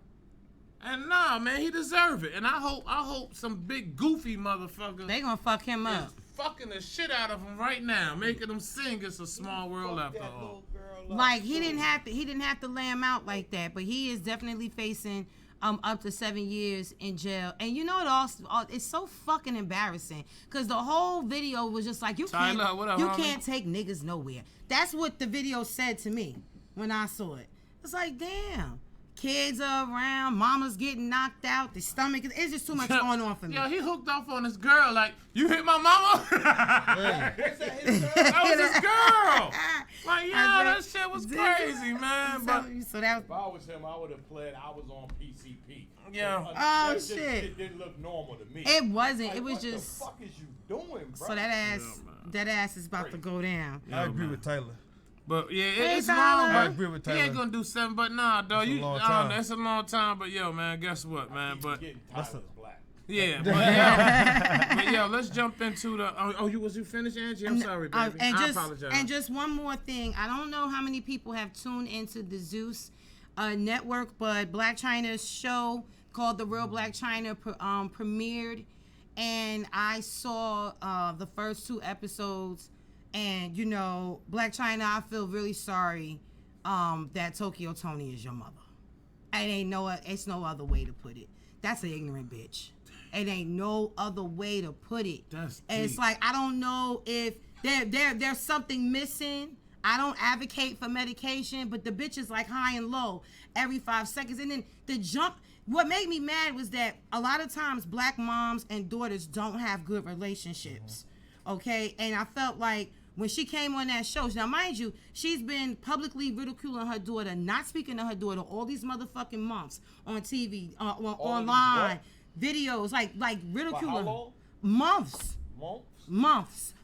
And nah, man, he deserve it. And I hope some big goofy motherfucker. They gonna fuck him up. Fucking the shit out of him right now, making him sing "It's a Small World After All." Like he didn't have to lay him out like that, but he is definitely facing up to 7 years in jail. And you know it's so fucking embarrassing because the whole video was just like you can't take niggas nowhere. That's what the video said to me when I saw it. It's like, damn. Kids are around, mama's getting knocked out, the stomach, it's just too much going on for me. Yo, he hooked off on this girl, like, you hit my mama? That was his girl. Like, yeah, that shit was crazy, man. So that if I was him, I would have pled I was on PCP. Yeah. That shit didn't look normal to me. It wasn't. Like, it was what just. What the fuck is you doing, bro? So that ass is about to go down. I agree with Tyler. But yeah, Hey, it's Tyler. long. I But agree with he Tyler. ain't gonna do 7. But nah, dog, That's a long time. that's a long time. But yo, man, guess what, man? But Tyler's black. yeah, but yo, let's jump into the. Was you finished, Angie? I'm sorry, baby. I apologize. And just one more thing, I don't know how many people have tuned into the Zeus network, but Blac Chyna's show called The Real Blac Chyna premiered, and I saw the first 2 episodes. And, you know, Blac Chyna, I feel really sorry that Tokyo Tony is your mother. It's no other way to put it. That's an ignorant bitch. It ain't no other way to put it. That's and it's like, I don't know if there's something missing. I don't advocate for medication, but the bitch is like high and low every 5 seconds. And then the jump, what made me mad was that a lot of times black moms and daughters don't have good relationships. Okay? And I felt like when she came on that show, now mind you, she's been publicly ridiculing her daughter, not speaking to her daughter all these motherfucking months on TV, online, videos, like ridiculing. How long? Months. Months?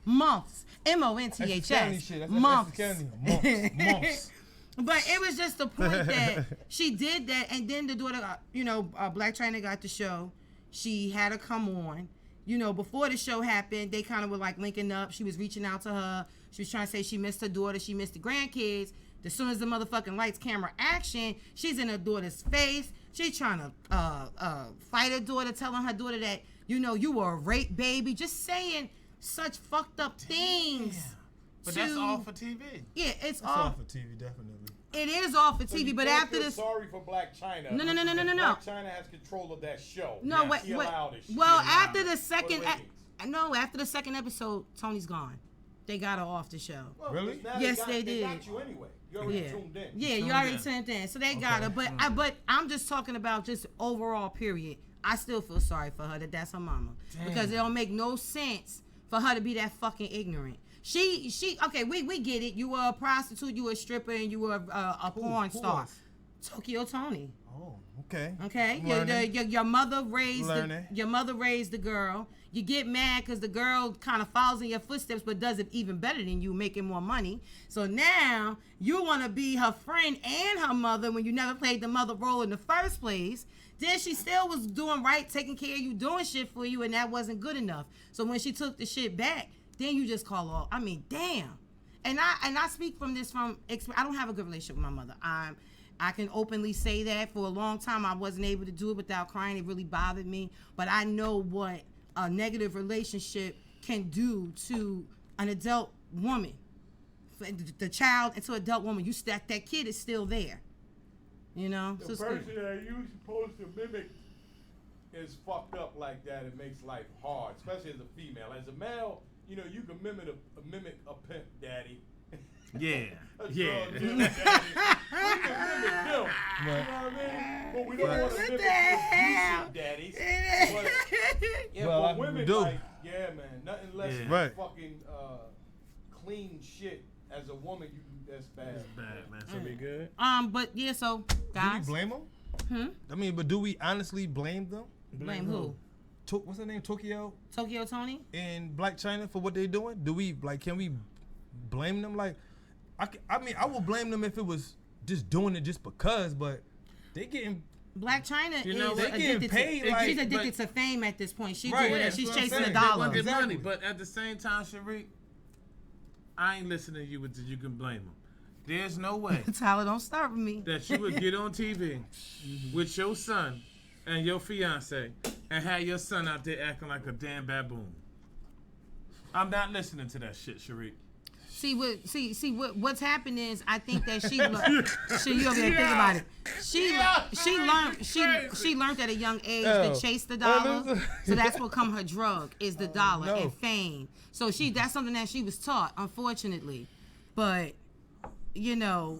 M-O-N-T-H-S. Months. Months. But it was just the point that she did that, and then the daughter, Blac Chyna got the show. She had her come on. You know, before the show happened, they kind of were like linking up. She was reaching out to her. She was trying to say she missed her daughter. She missed the grandkids. As soon as the motherfucking lights, camera, action, she's in her daughter's face. She's trying to fight her daughter, telling her daughter that, you know, you were a rape baby. Just saying such fucked up things. But that's all for TV. Yeah, That's all for TV, definitely. It is all for TV, but after this. Sorry for Blac Chyna. No. Blac Chyna has control of that show. No, wait. Allowed it. Well, after the second, after the second episode, Tony's gone. They got her off the show. Well, really? Yes, they did. They got you anyway. You already tuned in. Yeah, you already tuned in, so they got her. But I'm just talking about just overall period. I still feel sorry for her that's her mama. Damn. Because it don't make no sense for her to be that fucking ignorant. She okay, we get it. You were a prostitute, you were a stripper, and you were a porn star. Tokyo Tony. Oh, okay. Okay. Your mother raised the girl. You get mad because the girl kind of follows in your footsteps, but does it even better than you, making more money. So now you want to be her friend and her mother when you never played the mother role in the first place. Then she still was doing right, taking care of you, doing shit for you, and that wasn't good enough. So when she took the shit back, then you just call off. I mean, damn. And I speak from I don't have a good relationship with my mother. I can openly say that. For a long time, I wasn't able to do it without crying. It really bothered me. But I know what a negative relationship can do to an adult woman. The child into adult woman, that kid is still there. You know? The person that you supposed to mimic is fucked up like that. It makes life hard, especially as a female. As a male, you know, you can mimic a pimp daddy. Yeah. Yeah. We can mimic them. You know what I mean? But we don't want to mimic abusive daddies. But women, like, man, nothing less than fucking clean shit. As a woman, that's bad. That's bad, man. So be good. But yeah, so guys. Do we blame them? I mean, but do we honestly blame them? Blame who? What's her name? Tokyo Tony? And Blac Chyna for what they doing? Can we blame them? Like, I mean, I would blame them if it was just doing it just because, but they getting. Blac Chyna is addicted she's addicted to fame at this point. She's doing it. She's chasing the dollar. They want money, but at the same time, Sharik, I ain't listening to you until you can blame them. There's no way. Tyler, don't start with me. That you would get on TV with your son and your fiance and have your son out there acting like a damn baboon. I'm not listening to that shit, Sharik. What's happened is I think that she learned. You over there think about it. She learned at a young age to chase the dollar. So that's become her drug is the dollar and fame. So that's something that she was taught, unfortunately. But you know,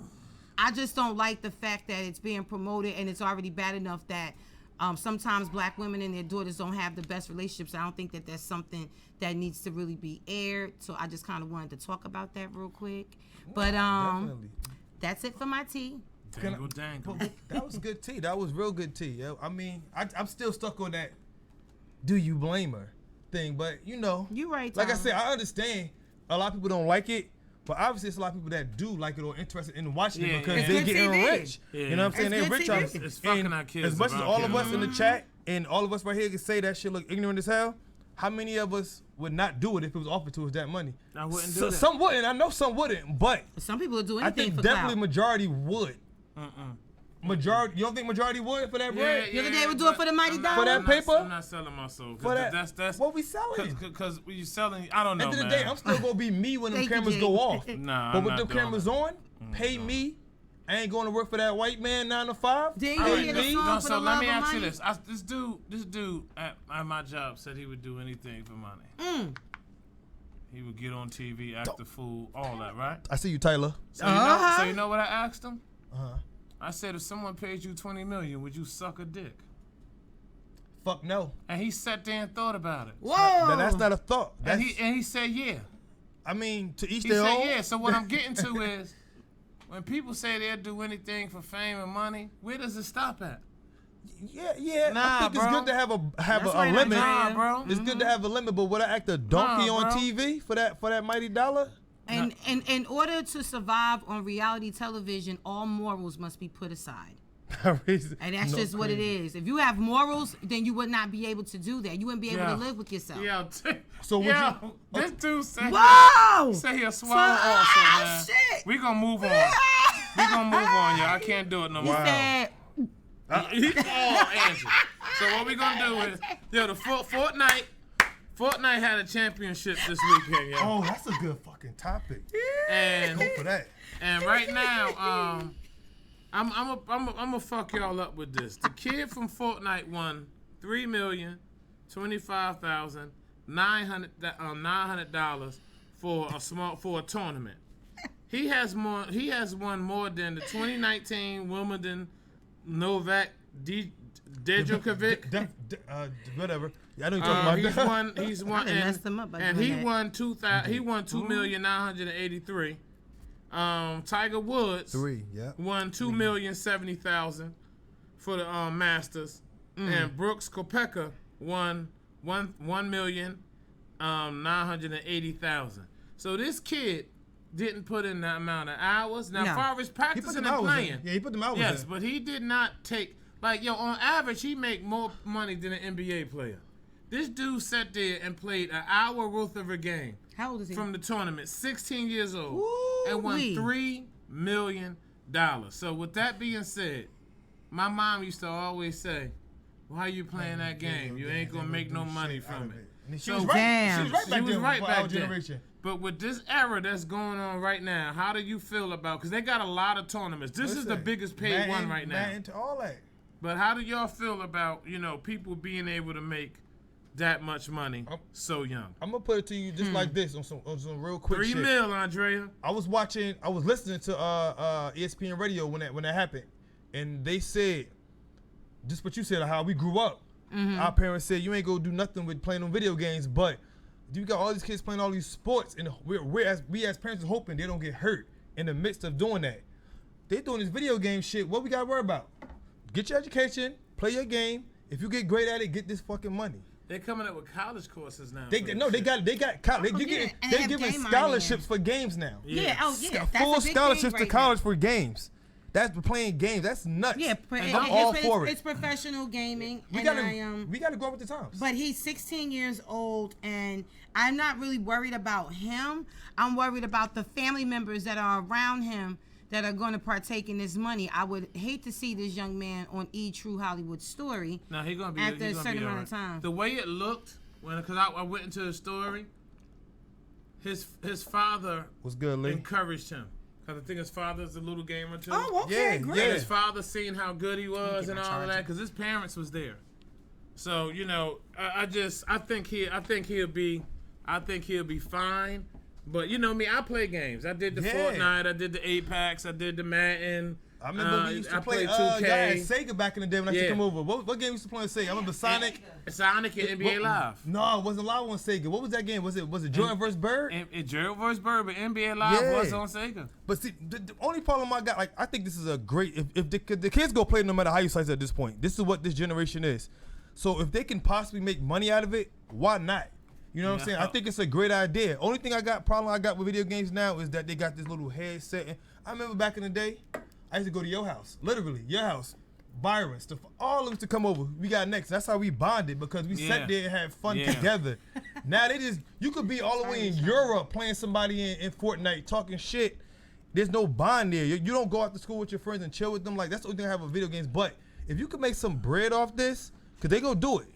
I just don't like the fact that it's being promoted and it's already bad enough that sometimes black women and their daughters don't have the best relationships. I don't think that that's something that needs to really be aired. So I just kind of wanted to talk about that real quick. But that's it for my tea. Dangle. That was good tea. That was real good tea. Yo. I mean, I'm still stuck on that do you blame her thing. But, you know. You're right, like I said, I understand a lot of people don't like it. But obviously, it's a lot of people that do like it or interested in watching it because they're getting rich. Yeah. You know what I'm saying? They're rich out here. It's fucking our kids. As much as all of us in the chat and all of us right here can say that shit look ignorant as hell, how many of us would not do it if it was offered to us that money? I wouldn't do that. Some wouldn't. I know some wouldn't, but some people would do anything I think for definitely clout. majority would. Majority, you don't think majority would for that bread? The other day would do it for the mighty dollar. For that paper? I'm not selling my soul. For that, that's what we selling? Because when you selling, I don't know, At the end of man. the day, I'm still gonna be me when the cameras go off. Nah, but I'm with not the doing cameras it. on, pay me. I ain't going to work for that white man 9 to 5. So let me ask you this: this dude at my job said he would do anything for money. He would get on TV, act the fool, all that, right? I see you, Tyler. So you know what I asked him? I said, if someone paid you $20 million, would you suck a dick? Fuck no. And he sat there and thought about it. Whoa. That's not a thought. And he said, yeah. I mean, to each he their said, own. yeah. So what I'm getting to is, when people say they'll do anything for fame and money, where does it stop at? Yeah. Nah, I think it's good to have a limit. Nah, bro. It's good to have a limit, but would I act a donkey on TV for that mighty dollar? And in order to survive on reality television, all morals must be put aside. And that's just what it is. If you have morals, then you would not be able to do that. You wouldn't be able to live with yourself. So would you? This dude said, say he'll swallow also, man. Shit. We gonna move on. We gonna move on, y'all. I can't do it no more. Andrew. So what we gonna do is, the Fortnite had a championship this weekend, yo. Oh, that's a good fucking topic. And go for that. And right now, I'm gonna fuck y'all up with this. The kid from Fortnite won $3,025,900 for a tournament. He has won more than the 2019 Wimbledon Novak Djokovic. Whatever. I know you're talking about. He's won, and he won $2,983,000. Tiger Woods won $2,070,000 for the Masters, and Brooks Koepka won $1,980,000. So this kid didn't put in that amount of hours. Now, as far as practicing and playing, he put them hours yes, in. but he did not take on average he make more money than an NBA player. This dude sat there and played an hour worth of a game. How old is he? From the tournament, 16 years old, and won $3 million. So with that being said, my mom used to always say, "Why you playing that game? You ain't gonna make no money from it." She was right. She was right back then. Generation. But with this era that's going on right now, how do you feel about? Because they got a lot of tournaments. This is the biggest paid one right now. Into all that. But how do y'all feel about people being able to make that much money so young? I'm gonna put it to you just like this on some real quick $3 shit. million, Andrea. I was listening to ESPN radio when that happened, and they said just what you said, how we grew up. Our parents said you ain't gonna do nothing with playing on video games, but you got all these kids playing all these sports, and we as parents are hoping they don't get hurt in the midst of doing that. They doing this video game shit. What we gotta worry about? Get your education, play your game. If you get great at it, get this fucking money. They're coming up with college courses now. They giving scholarships for games now. Full scholarships to college for games. That's playing games. That's nuts. Yeah, and I'm all for it. It's professional gaming. We gotta go with the times. But he's 16 years old, and I'm not really worried about him. I'm worried about the family members that are around him that are going to partake in this money. I would hate to see this young man on True Hollywood Story. Now he's gonna be after a certain amount of time. The way it looked, because I went into the story, his father was good, Lee. encouraged him. Because I think his father's a little gamer too. Oh, okay, great. And his father seen how good he was and all of that because his parents was there. So I think he'll be fine. But you know me, I play games. I did the Fortnite, I did the 8-packs, I did the Madden. I remember we used to play 2K. Yeah, Sega back in the day when I used to come over. What game we used to play on Sega? I remember Sonic. Sonic and NBA Live. No, it wasn't live on Sega. What was that game? Was it Jordan vs. Bird? Jordan vs. Bird, but NBA Live was on Sega. But see, the only problem I got, I think this is a great, if the kids go play no matter how you slice it at this point. This is what this generation is. So if they can possibly make money out of it, why not? You know what I'm saying? I think it's a great idea. Only problem I got with video games now is that they got this little headset. And I remember back in the day, I used to go to your house, literally, your house, Byron, stuff. All of us to come over. We got next. That's how we bonded because we sat there and had fun together. Now you could be all the way in Europe playing somebody in Fortnite talking shit. There's no bond there. You don't go out to school with your friends and chill with them. Like that's the only thing I have with video games. But if you could make some bread off this, cause they gonna do it.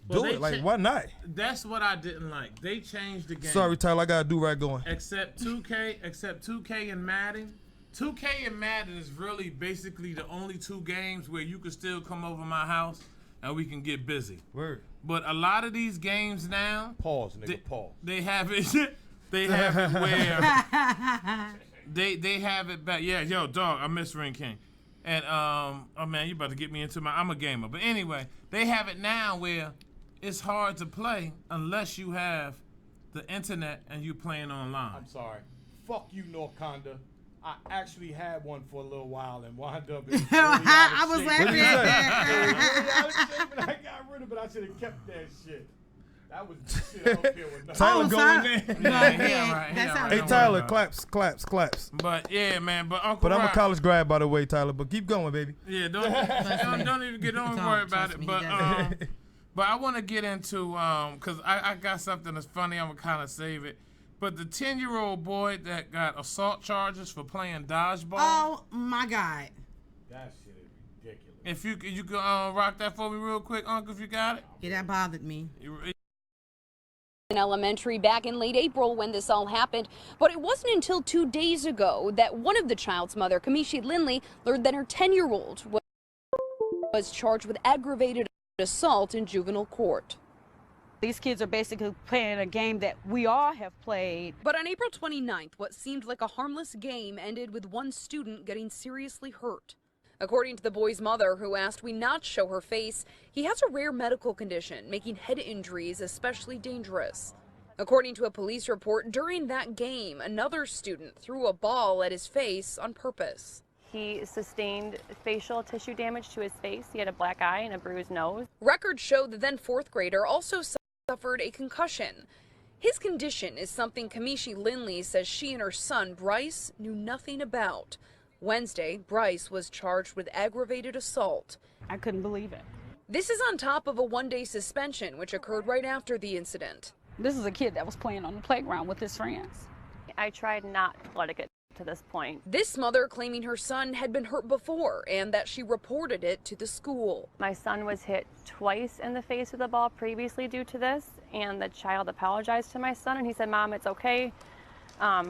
Why not? That's what I didn't like. They changed the game. Sorry, Tyler, I got a do-rag going. Except 2K and Madden. 2K and Madden is really basically the only two games where you can still come over my house and we can get busy. Word. But a lot of these games now, pause, nigga, pause. They have it. They have it where they have it back. Yeah, yo, dog, I miss Ring King. And oh man, you about to get me into I'm a gamer. But anyway, they have it now where it's hard to play unless you have the internet and you playing online. I'm sorry. Fuck you, Norconda. I actually had one for a little while and wound up in I was laughing at that. I got rid of it. I should have kept that shit. That was shit. I don't care what nothing. Tyler going in. Hey Tyler, claps. But yeah, man. But Uncle But I'm a Rob, college grad, by the way, Tyler. But keep going, baby. Yeah, don't worry about it. But I want to get into because I got something that's funny. I'm gonna kind of save it. But the 10-year-old boy that got assault charges for playing dodgeball. Oh my God. That shit is ridiculous. If you could rock that for me real quick, Uncle, if you got it. Yeah, that bothered me. In elementary back in late April when this all happened, but it wasn't until 2 days ago that one of the child's mother, Kamishi Lindley, learned that her 10-year-old was charged with aggravated assault in juvenile court. These kids are basically playing a game that we all have played. But on April 29th, what seemed like a harmless game ended with one student getting seriously hurt. According to the boy's mother, who asked we not show her face, he has a rare medical condition, making head injuries especially dangerous. According to a police report, during that game, another student threw a ball at his face on purpose. He sustained facial tissue damage to his face. He had a black eye and a bruised nose. Records show the then fourth grader also suffered a concussion. His condition is something Kamishi Lindley says she and her son, Bryce, knew nothing about. Wednesday, Bryce was charged with aggravated assault. I couldn't believe it. This is on top of a one-day suspension, which occurred right after the incident. This is a kid that was playing on the playground with his friends. I tried not to let it get to this point. This mother claiming her son had been hurt before and that she reported it to the school. My son was hit twice in the face with a ball previously due to this, and the child apologized to my son and he said, "Mom, it's okay.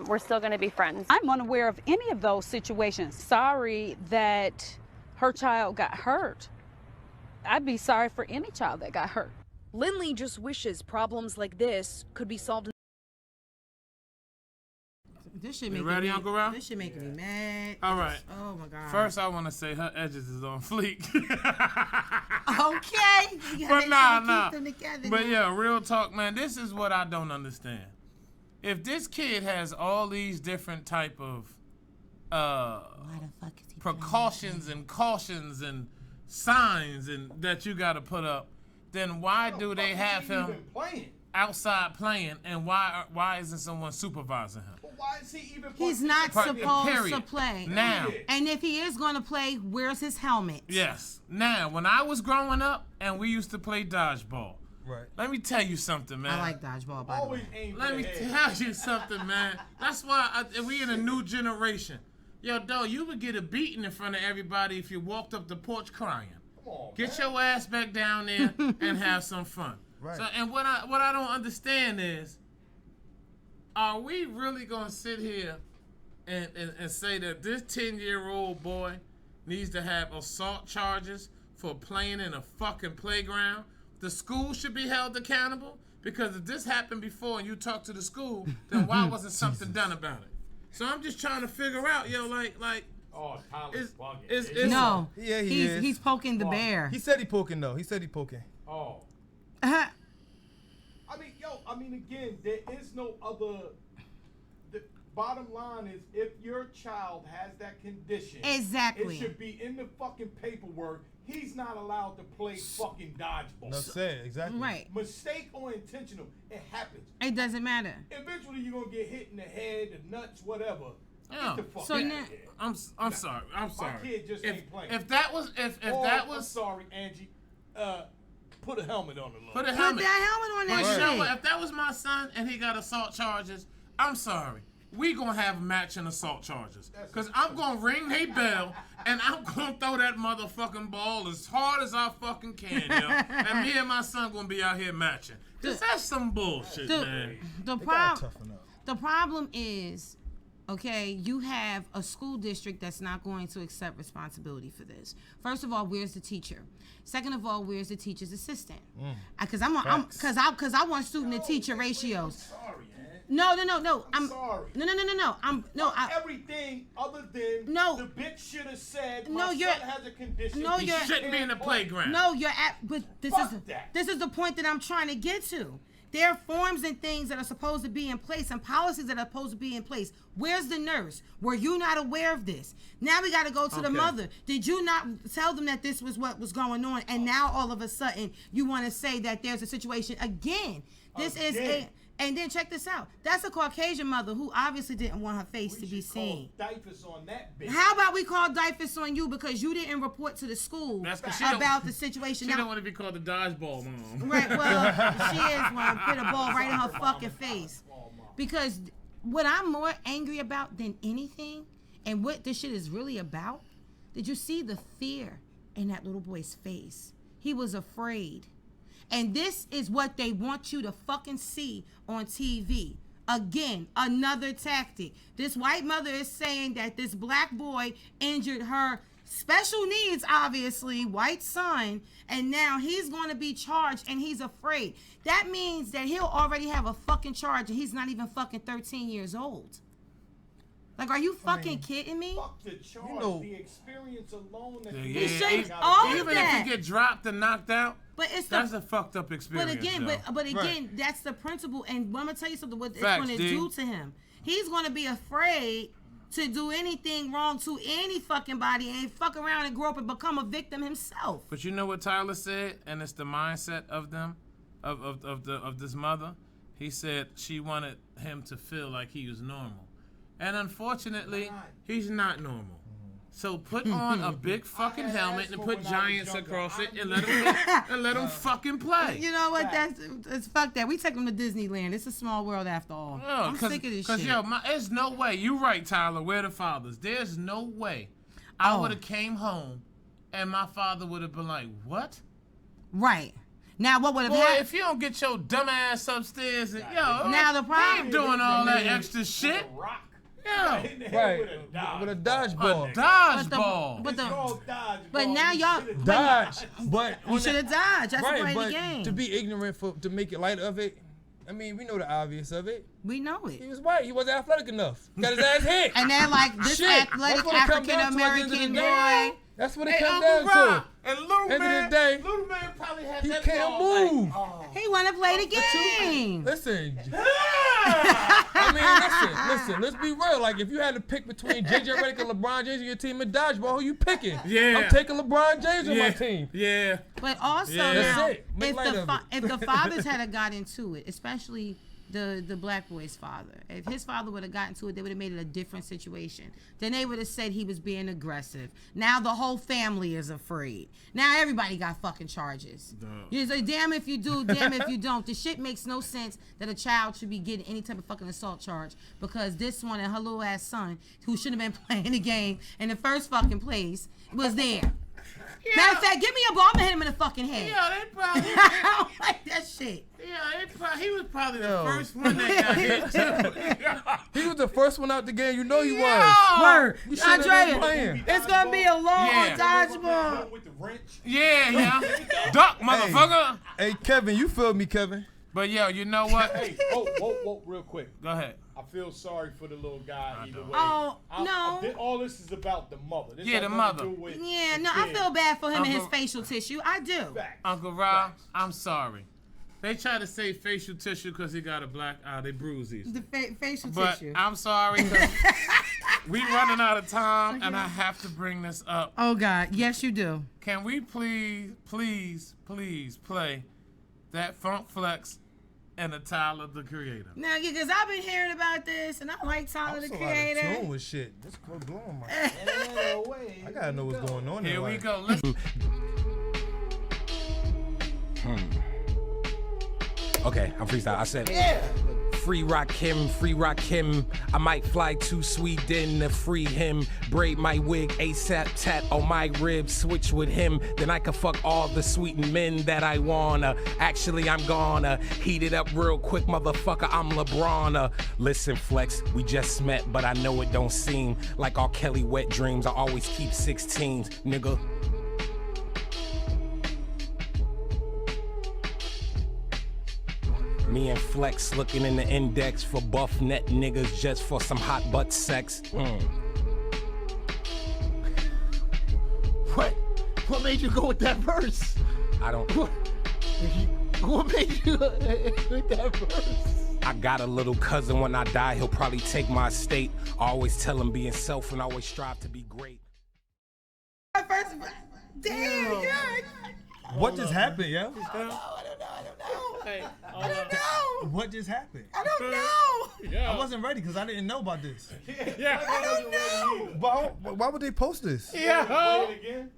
We're still going to be friends." I'm unaware of any of those situations. Sorry that her child got hurt. I'd be sorry for any child that got hurt. Lindley just wishes problems like this could be solved. This shit You ready, Uncle Ralph? This shit making me mad. All right. Oh my God. First, I want to say her edges is on fleek. Okay. But nah. Together, But yeah, real talk, man. This is what I don't understand. If this kid has all these different type of precautions and cautions and signs and that you got to put up, then why do they have him outside playing, and why isn't someone supervising him? But why is he even? He's not supposed Period. to play. Now. And if he is going to play, where's his helmet? Yes. Now, when I was growing up and we used to play dodgeball, right. Let me tell you something, man. I like dodgeball, by the way. Let me tell you something, man. That's why we in a new generation. Yo, dog, you would get a beating in front of everybody if you walked up the porch crying. Come on, get your ass back down there and have some fun. Right. So, and what I don't understand is are we really gonna sit here and say that this 10-year-old boy needs to have assault charges for playing in a fucking playground? The school should be held accountable, because if this happened before and you talked to the school, then why wasn't something done about it? So I'm just trying to figure out, like. Oh, Tyler's bugging. No. Yeah, He's poking the bear. He said he poking though. He said he poking. Oh. Uh-huh. I mean, again, there is no other. The bottom line is, if your child has that condition, exactly, it should be in the fucking paperwork. He's not allowed to play fucking dodgeball. That's it, exactly. Right. Mistake or intentional, it happens. It doesn't matter. Eventually, you're gonna get hit in the head, the nuts, whatever. Yeah. Get the fuck So out now, of here. I'm sorry. I'm sorry. My kid just ain't playing. If that was, I'm sorry, Angie. Put a helmet on the Lord. Put a helmet. Put that helmet on that But you know shit. what? If that was my son and he got assault charges, I'm sorry. We gonna have matching assault charges. Cause I'm gonna ring they bell and I'm gonna throw that motherfucking ball as hard as I fucking can, yo. And me and my son gonna be out here matching. Cause that's some bullshit, man. The problem is, okay, you have a school district that's not going to accept responsibility for this. First of all, where's the teacher? Second of all, where's the teacher's assistant? Because I want student to teacher ratios. Sorry, man. No. I'm sorry. No. Everything other than the bitch should have said. My son has a condition. He shouldn't be in the playground. No, but this is the point that I'm trying to get to. There are forms and things that are supposed to be in place and policies that are supposed to be in place. Where's the nurse? Were you not aware of this? Now we got to go to the mother. Did you not tell them that this was what was going on? And now all of a sudden you want to say that there's a situation again. And then check this out. That's a Caucasian mother who obviously didn't want her face to be seen. Diapers on that bitch. How about we call diapers on you because you didn't report to the school about the situation? She don't want to be called the dodgeball mom. Right, well, she is one. Put a ball right in her fucking face. Because what I'm more angry about than anything, and what this shit is really about, did you see the fear in that little boy's face? He was afraid. And this is what they want you to fucking see on TV. Again, another tactic. This white mother is saying that this black boy injured her special needs, obviously, white son, and now he's going to be charged and he's afraid. That means that he'll already have a fucking charge and he's not even fucking 13 years old. Like, are you fucking kidding me? Fuck the charge, the experience alone. That He shouldn't own Even that. if you get dropped and knocked out, but that's a fucked up experience. But again, that's the principle. And I'm gonna tell you something. What it's Facts, going to do to him? He's going to be afraid to do anything wrong to any fucking body and fuck around and grow up and become a victim himself. But you know what Tyler said, and it's the mindset of them, of this mother. He said she wanted him to feel like he was normal, and unfortunately, he's not normal. So put on a big fucking helmet and put giants across it and let him fucking play. You know what? That's fuck that. We take them to Disneyland. It's a small world after all. No, I'm sick of this shit. There's no way. You right, Tyler. We're the fathers. There's no way I would have came home and my father would have been like, "What?" Right. Now what would have Boy, happened? if you don't get your dumb ass upstairs, and, now the problem ain't doing all that extra shit. Yeah, right. With a dodgeball. A dodgeball. But now y'all dodge. But you should have dodged. That's right, the play of but the game. to be ignorant to make it light of it. I mean, we know the obvious of it. We know it. He was white. He wasn't athletic enough. Got his ass hit. And they're like this athletic African American boy. That's what it comes down to. And little man probably had he that can't ball, move. He want to play the game. Listen. I mean, listen. Let's be real. Like, if you had to pick between JJ Redick and LeBron James on your team in dodgeball, who you picking? Yeah. I'm taking LeBron James on my team. Yeah. But also now, if the fathers had got into it, especially the black boy's father, if his father would have gotten to it, they would have made it a different situation. Then they would have said he was being aggressive. Now the whole family is afraid. Now everybody got fucking charges. You say, damn if you do, damn if you don't. The shit makes no sense that a child should be getting any type of fucking assault charge because this one and her little ass son, who shouldn't have been playing the game in the first fucking place, was there. Matter of fact, give me a ball. I'm gonna hit him in the fucking head. Yeah, they probably. I don't like that shit. Yeah, he was probably the first one that got hit too. He was the first one out the game. You know he was. Word. You should've been playing. Andrea, it's gonna be a long dodgeball. With the wrench. Yeah. Duck, motherfucker. Hey, Kevin, you feel me, Kevin? But yo, you know what? Hey, whoa, real quick. Go ahead. I feel sorry for the little guy either way. Oh, no. All this is about the mother. This Yeah, has the nothing mother. to do with Yeah, the no, I kid. feel bad for him and his Uncle- facial tissue. I do. Uncle Rob, I'm sorry. They try to say facial tissue because he got a black eye. They bruises. The facial But tissue. I'm sorry. 'Cause we running out of time, and I have to bring this up. Oh, God. Yes, you do. Can we please play that Funk Flex and the Tyler, the Creator? Now, because I've been hearing about this, and I like Tyler, the Creator. I'm so out of tune with shit. This is blowing my I gotta know what's going on. Here in we life. go. Listen. Okay, I'm freestyle. I said, free Rakim. I might fly to Sweden to free him. Braid my wig, ASAP tat on my ribs. Switch with him, then I can fuck all the sweetened men that I wanna. Actually, I'm gonna heat it up real quick, motherfucker. I'm LeBron. Listen, Flex, we just met, but I know it don't seem like R. Kelly wet dreams. I always keep 16s, nigga. Me and Flex looking in the index for buff net niggas just for some hot butt sex. What made you go with that verse? I don't. What made you with that verse? I got a little cousin. When I die, he'll probably take my estate. Always tell him being self and always strive to be great. Damn, What just happened, yo? I don't know. Hey, What just happened? I don't know. I wasn't ready because I didn't know about this. I don't know. But why would they post this? Yeah.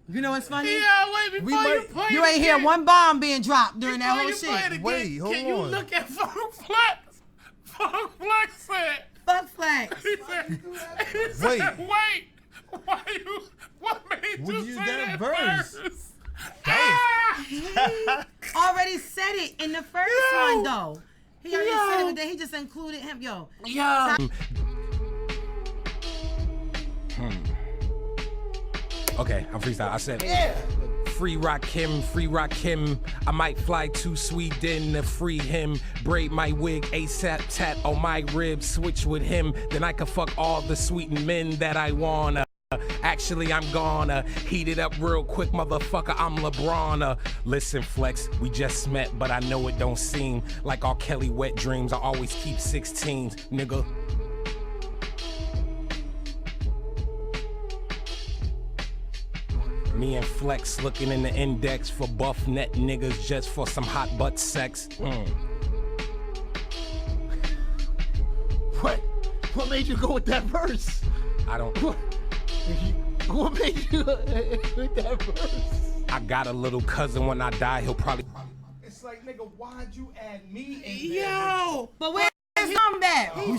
You know what's funny? Yeah, wait, before you play You it ain't hear again. one bomb being dropped during that whole Before you play it shit. again, Wait, hold Can you on. look at Funk Flex? Funk Flex said. Fuck Flex. He said, wait. What made Would you use say that that verse? verse? He already said it in the first one, though. He already said it, but then he just included him. Yo. Okay, I'm freestyle. I said, free Rakim. I might fly to Sweden to free him. Braid my wig, ASAP tat on my ribs. Switch with him, then I can fuck all the sweetened men that I wanna. Actually, I'm gonna heat it up real quick, motherfucker. I'm LeBron. Listen, Flex, we just met, but I know it don't seem like R. Kelly wet dreams. I always keep 16s, nigga. Me and Flex looking in the index for buff net niggas just for some hot butt sex. What made you go with that verse? I don't. What made you with that verse? I got a little cousin. When I die, he'll probably. It's like, nigga, why'd you add me in Yo, but where's Comeback? He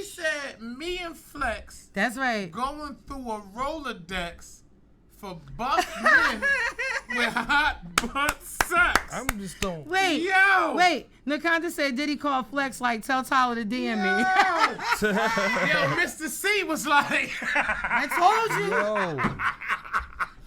said, me and Flex. That's right. Going through a Rolodex for buff men with hot butt sex. I'm just don't. Wait. Nakanda said, did he call Flex like, tell Tyler to DM me? Yo, Mr. C was like. I told you.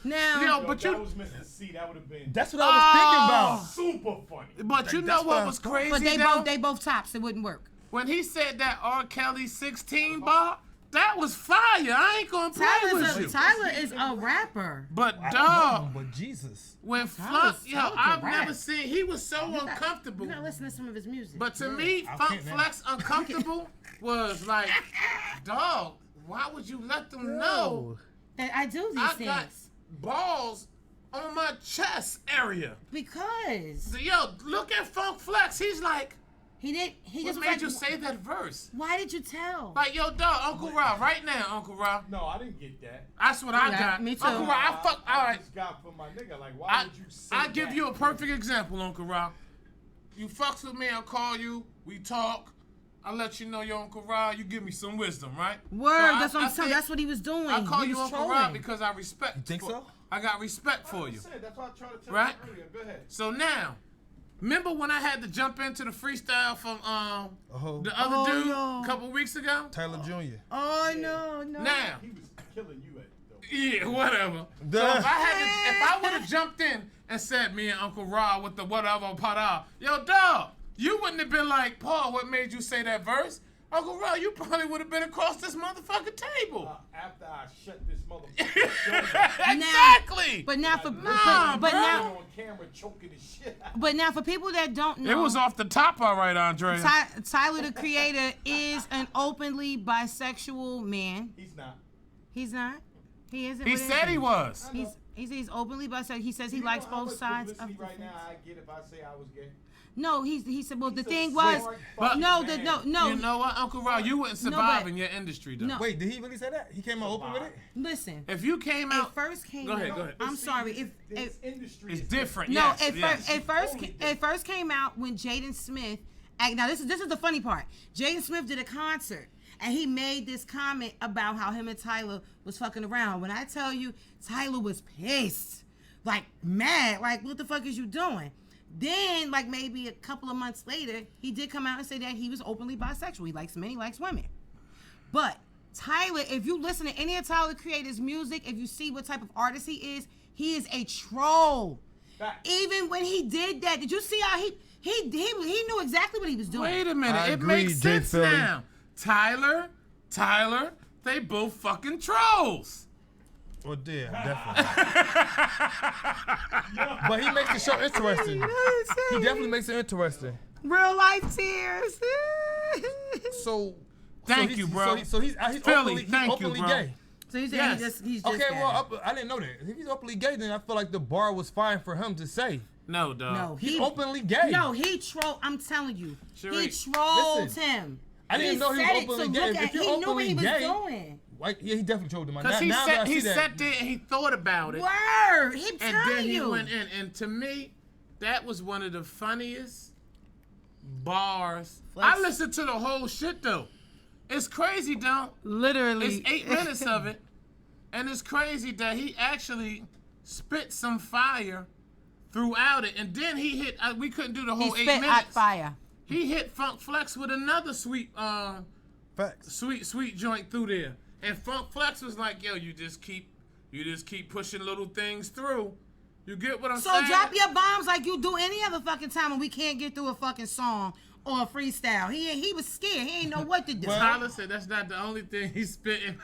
Now, but that was Mr. C. That would have been. That's what I was thinking about. Super funny. But you know what was crazy? But though? they both tops. It wouldn't work. When he said that R. Kelly 16 bar, that was fire. I ain't gonna play with you. Tyler is a rapper. But dog, But Jesus. When Tyler's Flex, so I've rap. never seen. He was so uncomfortable. You gotta listen to some of his music. But to me, Funk Flex uncomfortable was like, dog. Why would you let them know that I do these I things? got balls on my chest area? Because yo, look at Funk Flex. He's like, he just made you say that verse? Why did you tell? Like, yo, dog, Uncle Rob, right now, Uncle Rob. No, I didn't get that. That's what I got. Me too. Uncle Rob, I fuck. All right. just got for my nigga. Like, why would you say I'll give that? you a perfect example, Uncle Rob. You fucks with me, I'll call you, we talk, I let you know your Uncle Rod, you give me some wisdom, right? Word, that's what I'm saying. That's what he was doing. I call He you was Uncle trolling. Rod because I respect. You think so? I got respect for you. That's why I tried to tell Right? you earlier. Go ahead. So now, remember when I had to jump into the freestyle from the other dude a couple weeks ago? Tyler Jr. Oh no. Now, He was killing you at though. yeah, whatever. So if I would have jumped in and said me and Uncle Rod with the whatever pada, yo dog, you wouldn't have been like, Paul, what made you say that verse? Uncle Rod, you probably would have been across this motherfucking table. After I shut this motherfucker Exactly. But now for Nah, but bro. now on camera choking the shit out. but now for people that don't know, It was off the top, all right, Andrea. Tyler the Creator is an openly bisexual man. He's not. He's not. He isn't. He What said is he was. He's openly bisexual. He says he You likes know how both much sides of publicity the right fence. now I get if I say I was gay. No, he said. Well, the thing smart was, But- no. You know what, Uncle Rod, you wouldn't survive in your industry, though. No. Wait, did he really say that? He came out open with it? Listen. If you came out, It first came Go out. ahead, go ahead. I'm sorry. This industry it's is different. No, yes, it first came out when Jaden Smith. Now this is the funny part. Jaden Smith did a concert and he made this comment about how him and Tyler was fucking around. When I tell you, Tyler was pissed, like mad, like what the fuck is you doing? Then, like maybe a couple of months later, he did come out and say that he was openly bisexual. He likes men, he likes women. But Tyler, if you listen to any of Tyler Creator's music, if you see what type of artist he is a troll. Even when he did that, did you see how he knew exactly what he was doing? Wait a minute, it makes sense now. Tyler, they both fucking trolls. Well, yeah, definitely. But he makes the show interesting. He definitely makes it interesting. Real life tears. So, Thank you, bro. So he's Philly, thank openly you, bro. gay. So he's Yes. he's just Okay, gay. well, I didn't know that. If he's openly gay, then I feel like the bar was fine for him to say. No, dog. No, He's openly gay. No, he trolled. I'm telling you, he Cherie, trolled listen, him. I didn't know he was said it openly to gay. look at- If you're he knew what he was openly gay, doing. Like, yeah, he definitely told him. Because he now that I see that, sat there and he thought about it. Word, he And telling then he you. went in. And to me, that was one of the funniest bars. I listened to the whole shit, though. It's crazy, though. Literally. It's 8 minutes of it. And it's crazy that he actually spit some fire throughout it. And then he hit, we couldn't do the whole He 8 spit minutes. hot fire. He hit Funk Flex with another sweet joint through there. And Funk Flex was like, yo, you just keep pushing little things through. You get what I'm saying? So drop your bombs like you do any other fucking time when we can't get through a fucking song or a freestyle. He was scared. He ain't know what to do. Tyler said that's not the only thing he's spitting.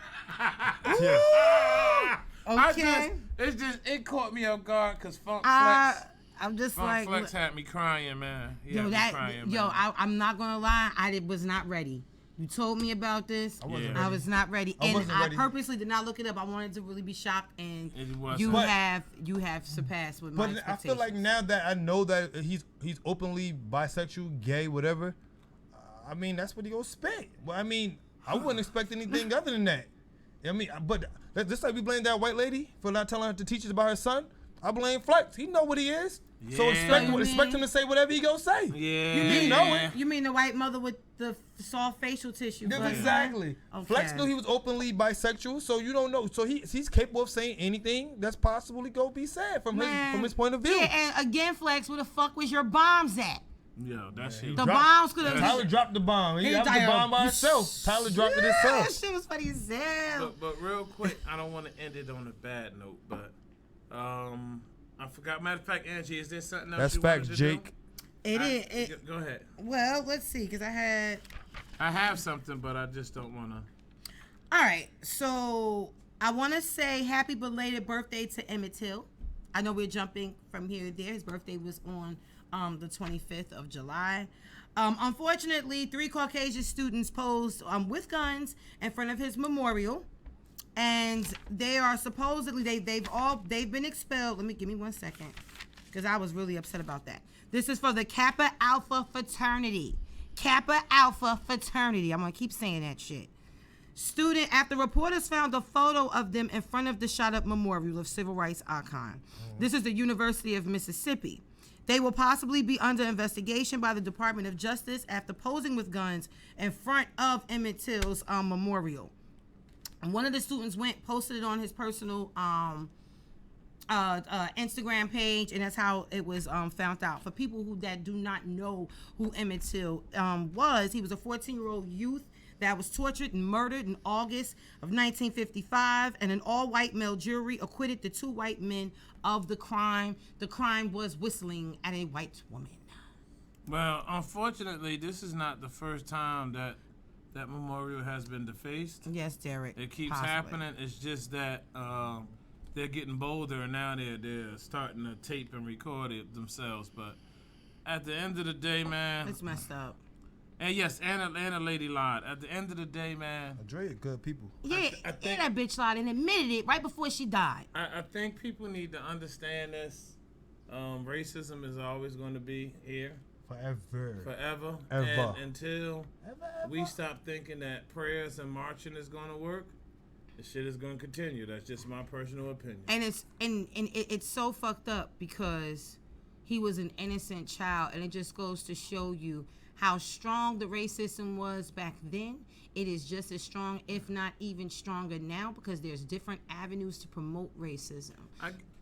Okay. It caught me off guard because Funk Flex. I'm just Funk like, Flex had me crying, man. He had me crying, yo, man. I'm not gonna lie, I was not ready. You told me about this. I was not ready, and I purposely did not look it up. I wanted to really be shocked, and you have surpassed with my But expectations. I feel like now that I know that he's openly bisexual, gay, whatever. I mean, that's what he gonna spit. Well, I mean, I wouldn't expect anything other than that. I mean, but just like we blame that white lady for not telling her to teach us about her son, I blame Flex. He know what he is. Yeah. So expect him to say whatever he gonna say. Yeah. You know it. You mean the white mother with the soft facial tissue? Yeah, exactly. Okay. Flex knew he was openly bisexual, so you don't know. So he's capable of saying anything that's possibly go be said from his point of view. Yeah, and again, Flex, where the fuck was your bombs at? Yo, that shit. The bombs could have. Tyler dropped the bomb. He dropped the bomb by himself. Tyler dropped it himself. That shit was funny as hell. But real quick, I don't want to end it on a bad note, but I forgot. Matter of fact, Angie, is there something else? That's you facts, wanted to Jake. It is. Go ahead. Well, let's see, because I have something, but I just don't want to. All right, so I want to say happy belated birthday to Emmett Till. I know we're jumping from here to there. His birthday was on the 25th of July. Unfortunately, 3 Caucasian students posed with guns in front of his memorial, and they are supposedly they've been expelled. Give me 1 second, because I was really upset about that. This is for the Kappa Alpha fraternity. Kappa Alpha fraternity. I'm gonna keep saying that shit. Student, after reporters found a photo of them in front of the shot-up memorial of civil rights icon. This is the University of Mississippi. They will possibly be under investigation by the Department of Justice after posing with guns in front of Emmett Till's memorial. And one of the students posted it on his personal Instagram page, and that's how it was found out. For people that do not know who Emmett Till was, he was a 14-year-old youth that was tortured and murdered in August of 1955, and an all-white male jury acquitted the 2 white men of the crime. The crime was whistling at a white woman. Well, unfortunately, this is not the first time that memorial has been defaced. Yes, Derek. It keeps happening. It's just that they're getting bolder, and now they're starting to tape and record it themselves. But at the end of the day, man, it's messed up. And yes, Anna Lady lied. At the end of the day, man, Andrea, good people. Yeah, and that bitch lied and admitted it right before she died. I think people need to understand this. Racism is always going to be here. Forever. And until we stop thinking that prayers and marching is going to work, the shit is going to continue. That's just my personal opinion. And it's so fucked up because he was an innocent child, and it just goes to show you how strong the racism was back then. It is just as strong, if not even stronger now, because there's different avenues to promote racism.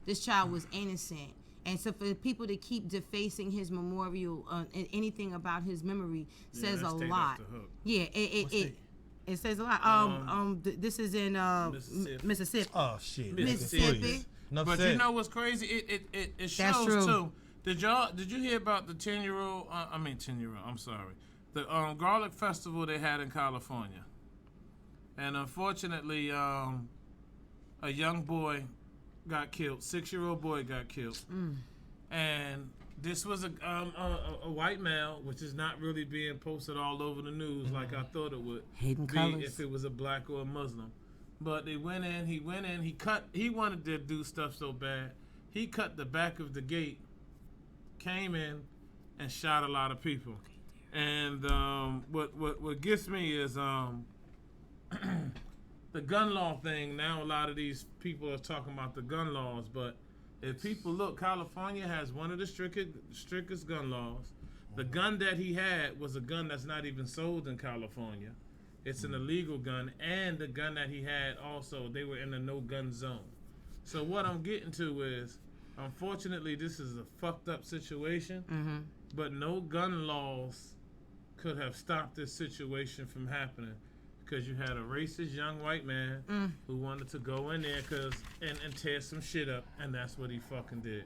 This child was innocent. And so for people to keep defacing his memorial and anything about his memory says a lot. Yeah, it says a lot. This is in Mississippi. Oh shit, Mississippi. But you know what's crazy? It shows too. Did you hear about the 10-year-old? I'm sorry. The garlic festival they had in California, and unfortunately, a young boy got killed. 6-year-old boy got killed, and this was a white male, which is not really being posted all over the news like I thought it would Hidden be colors. if it was a black or a Muslim. But they went in. He wanted to do stuff so bad. He cut the back of the gate, came in, and shot a lot of people. And what gets me is the gun law thing. Now a lot of these people are talking about the gun laws, but if people look, California has one of the strictest gun laws. The gun that he had was a gun that's not even sold in California. It's an illegal gun, and the gun that he had also, they were in a no-gun zone. So what I'm getting to is, unfortunately, this is a fucked up situation, but no gun laws could have stopped this situation from happening, because you had a racist young white man who wanted to go in there and tear some shit up, and that's what he fucking did.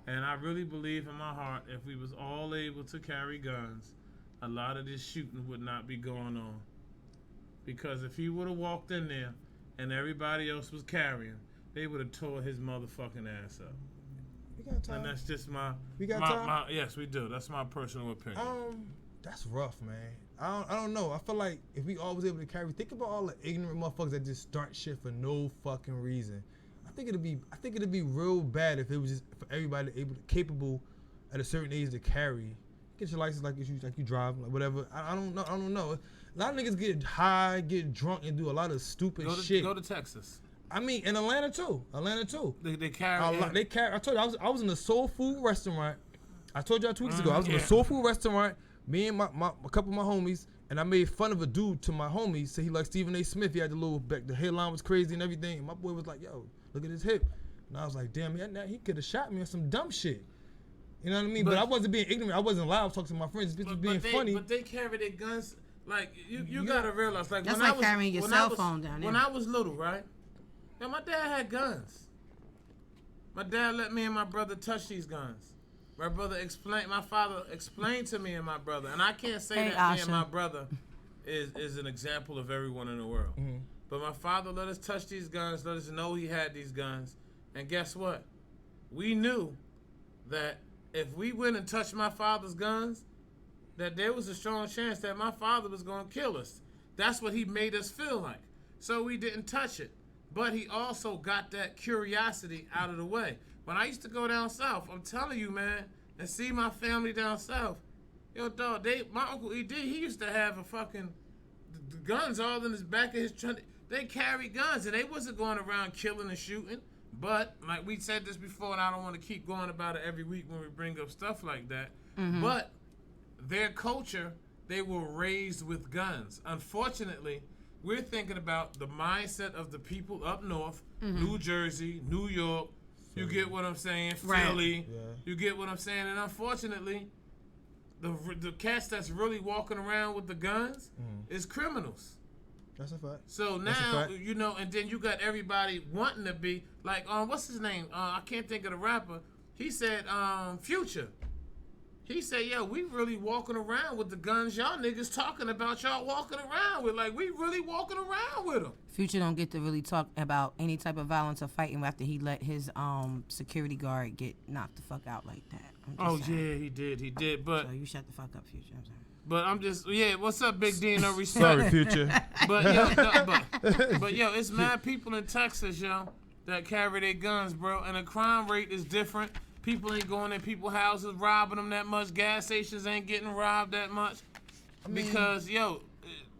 And I really believe in my heart, if we was all able to carry guns, a lot of this shooting would not be going on. Because if he would have walked in there and everybody else was carrying, they would have tore his motherfucking ass up. We got time. And that's just We got time? Yes, we do. That's my personal opinion. That's rough, man. I don't know. I feel like if we all was able to carry, think about all the ignorant motherfuckers that just start shit for no fucking reason. I think it'd be real bad if it was just for everybody capable at a certain age to carry. Get your license like you drive, like whatever. I don't know. A lot of niggas get high, get drunk, and do a lot of stupid shit. Go to Texas. I mean, in Atlanta too. They carry. They carry. I told you I was in a soul food restaurant. I told y'all 2 weeks ago. I was in a soul food restaurant. Me and a couple of my homies, and I made fun of a dude to my homies. Said he like Stephen A. Smith. He had the hairline was crazy and everything. And my boy was like, "Yo, look at his hip." And I was like, "Damn, he could have shot me on some dumb shit." You know what I mean? But I wasn't being ignorant. I wasn't loud. I was talking to my friends. This bitch was being funny. But they carry their guns. Like you gotta realize, like that's when like carrying your cell phone down there. When I was little, right? Yo, my dad had guns. My dad let me and my brother touch these guns. My father explained to me and my brother, and I can't say that me and my brother is an example of everyone in the world. But my father let us touch these guns, let us know he had these guns, and guess what? We knew that if we went and touched my father's guns, that there was a strong chance that my father was going to kill us. That's what he made us feel like. So we didn't touch it. But he also got that curiosity out of the way. When I used to go down south, I'm telling you, man, and see my family down south, yo, dog, my Uncle E.D., he used to have a fucking guns all in his back of his trunk. They carried guns, and they wasn't going around killing and shooting. But like we said this before, and I don't want to keep going about it every week when we bring up stuff like that. But their culture, they were raised with guns. Unfortunately, we're thinking about the mindset of the people up north, New Jersey, New York. You get what I'm saying? Philly. Yeah. You get what I'm saying? And unfortunately, the cats that's really walking around with the guns is criminals. That's a fact. So now, you know, and then you got everybody wanting to be like, what's his name? I can't think of the rapper. He said, Future. He said, yo, we really walking around with the guns y'all niggas talking about y'all walking around with. Like, we really walking around with them. Future don't get to really talk about any type of violence or fighting after he let his security guard get knocked the fuck out like that. Oh, yeah, he did. But so you shut the fuck up, Future. I'm sorry. But I'm just, what's up, Big D? No respect. Sorry, Future. But, yo, it's mad people in Texas, yo, that carry their guns, bro. And the crime rate is different. People ain't going in people's houses, robbing them that much. Gas stations ain't getting robbed that much. Because,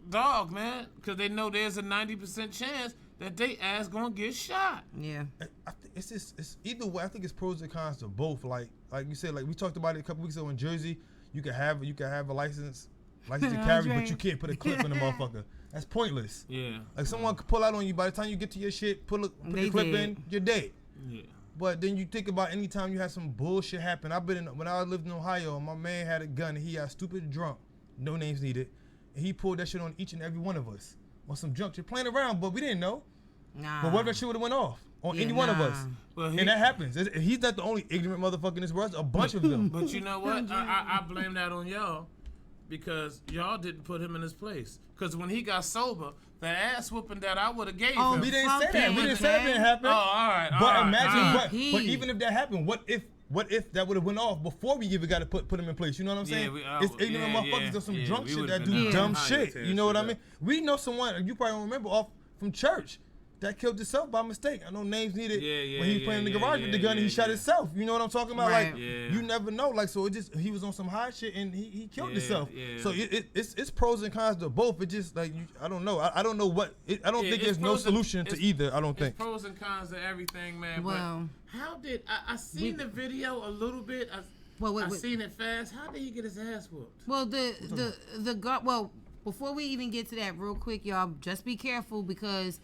dog, man, because they know there's a 90% chance that they ass gonna get shot. Yeah. I think it's either way. I think it's pros and cons to both. Like you said, like we talked about it a couple weeks ago in Jersey. You can have a license to carry, but you can't put a clip in the motherfucker. That's pointless. Yeah. Like someone could pull out on you. By the time you get to your shit, put the clip in, you're dead. Yeah. But then you think about any time you have some bullshit happen. When I lived in Ohio, my man had a gun and he got stupid drunk, no names needed, and he pulled that shit on each and every one of us on some junk shit, playing around, but we didn't know. Nah. But what if that shit would have went off on any one of us? Well, and that happens. He's not the only ignorant motherfucker in this world. There's a bunch of them. But you know what? I blame that on y'all because y'all didn't put him in his place. Because when he got sober, the ass whooping that I would have gave him. We didn't say that. We didn't say that didn't happen. Oh, all right. But imagine, but even if that happened, what if that would have went off before we even got to put him in place? You know what I'm saying? It's ignorant motherfuckers or some drunk shit that do dumb shit. You know what I mean? We know someone, you probably don't remember, off from church that killed himself by mistake. I know names needed when he was playing in the garage with the gun and he shot himself. You know what I'm talking about? Right. Like you never know. Like so, it just he was on some high shit and he killed himself. So it's pros and cons to both. It just like I don't know. I don't know what. I don't think there's no solution to either. I don't think. It's pros and cons to everything, man. Well, but how did I seen the video a little bit? I seen it fast. How did he get his ass whooped? Well, before we even get to that, real quick, y'all, just be careful because.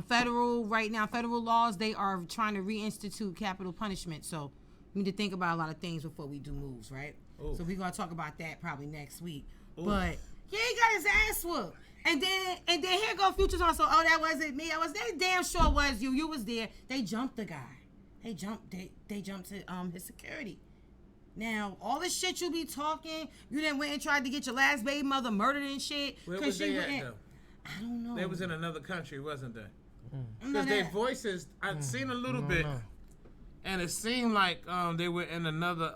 Federal laws, they are trying to reinstitute capital punishment. So we need to think about a lot of things before we do moves, right? Ooh. So we're gonna talk about that probably next week. Ooh. But yeah, he got his ass whooped. And then here go Future's on. So that wasn't me. They damn sure was you. You was there. They jumped the guy. They jumped to his security. Now, all the shit you be talking, you then went and tried to get your last baby mother murdered and shit. Where was they at, though? I don't know. They was in another country, wasn't they? Because their voices, I'd seen a little bit, and it seemed like they were in another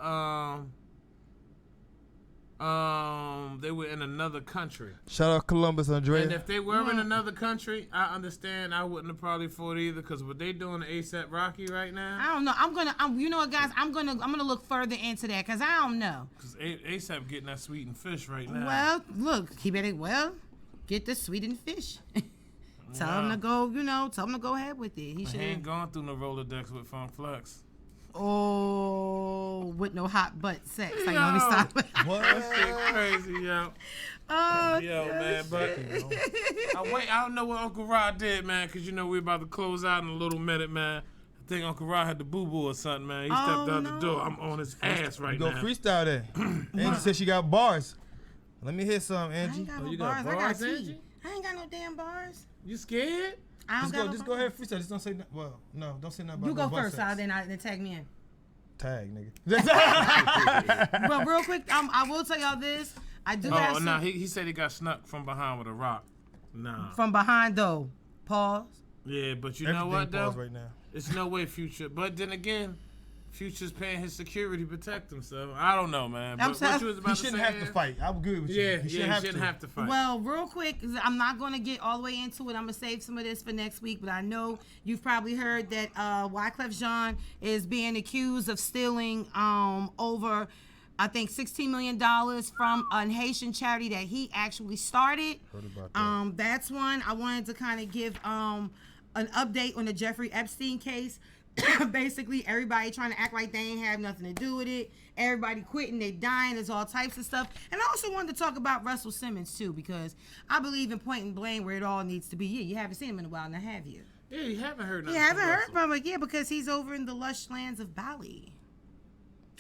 country. Shout out Columbus, Andrea. And if they were in another country, I understand. I wouldn't have probably fought either because what they doing to ASAP Rocky right now. I don't know. You know what, guys? I'm gonna look further into that because I don't know. Because ASAP getting that sweetened fish right now. Well, look, he better get the sweetened fish. Tell him to go. Tell him to go ahead with it. He ain't gone through no Rolodex with Funk Flex. Oh, with no hot butt sex. Like, let me stop. What? That shit crazy, yo. Oh, yo, man. But I don't know what Uncle Rod did, man, because we're about to close out in a little minute, man. I think Uncle Rod had the boo-boo or something, man. He stepped out the door. I'm on his ass right now. Go freestyle there. Angie said she got bars. Let me hear some, Angie. I ain't got no bars. Angie? I ain't got no damn bars. You scared? Just go ahead and freestyle. Just don't say don't say nothing about you go first, then tag me in. Tag, nigga. But real quick, I will tell y'all this. I do have some... no, he said he got snuck from behind with a rock. Nah. From behind, though. Pause. Yeah, but you know what, though? Right now. It's no way Future. But then again, Future's paying his security to protect himself. I don't know, man. But what you was about he shouldn't have to fight. I would agree with you. Yeah, he shouldn't have to fight. Well, real quick, I'm not going to get all the way into it. I'm going to save some of this for next week. But I know you've probably heard that Wyclef Jean is being accused of stealing over, I think, $16 million from a Haitian charity that he actually started. Heard about that. That's one. I wanted to kind of give an update on the Jeffrey Epstein case. Basically, everybody trying to act like they ain't have nothing to do with it. Everybody quitting, they dying. There's all types of stuff. And I also wanted to talk about Russell Simmons too, because I believe in point and blame where it all needs to be. Yeah, you haven't seen him in a while, now have you? Yeah, you haven't heard nothing. You haven't heard from him, yeah, because he's over in the lush lands of Bali.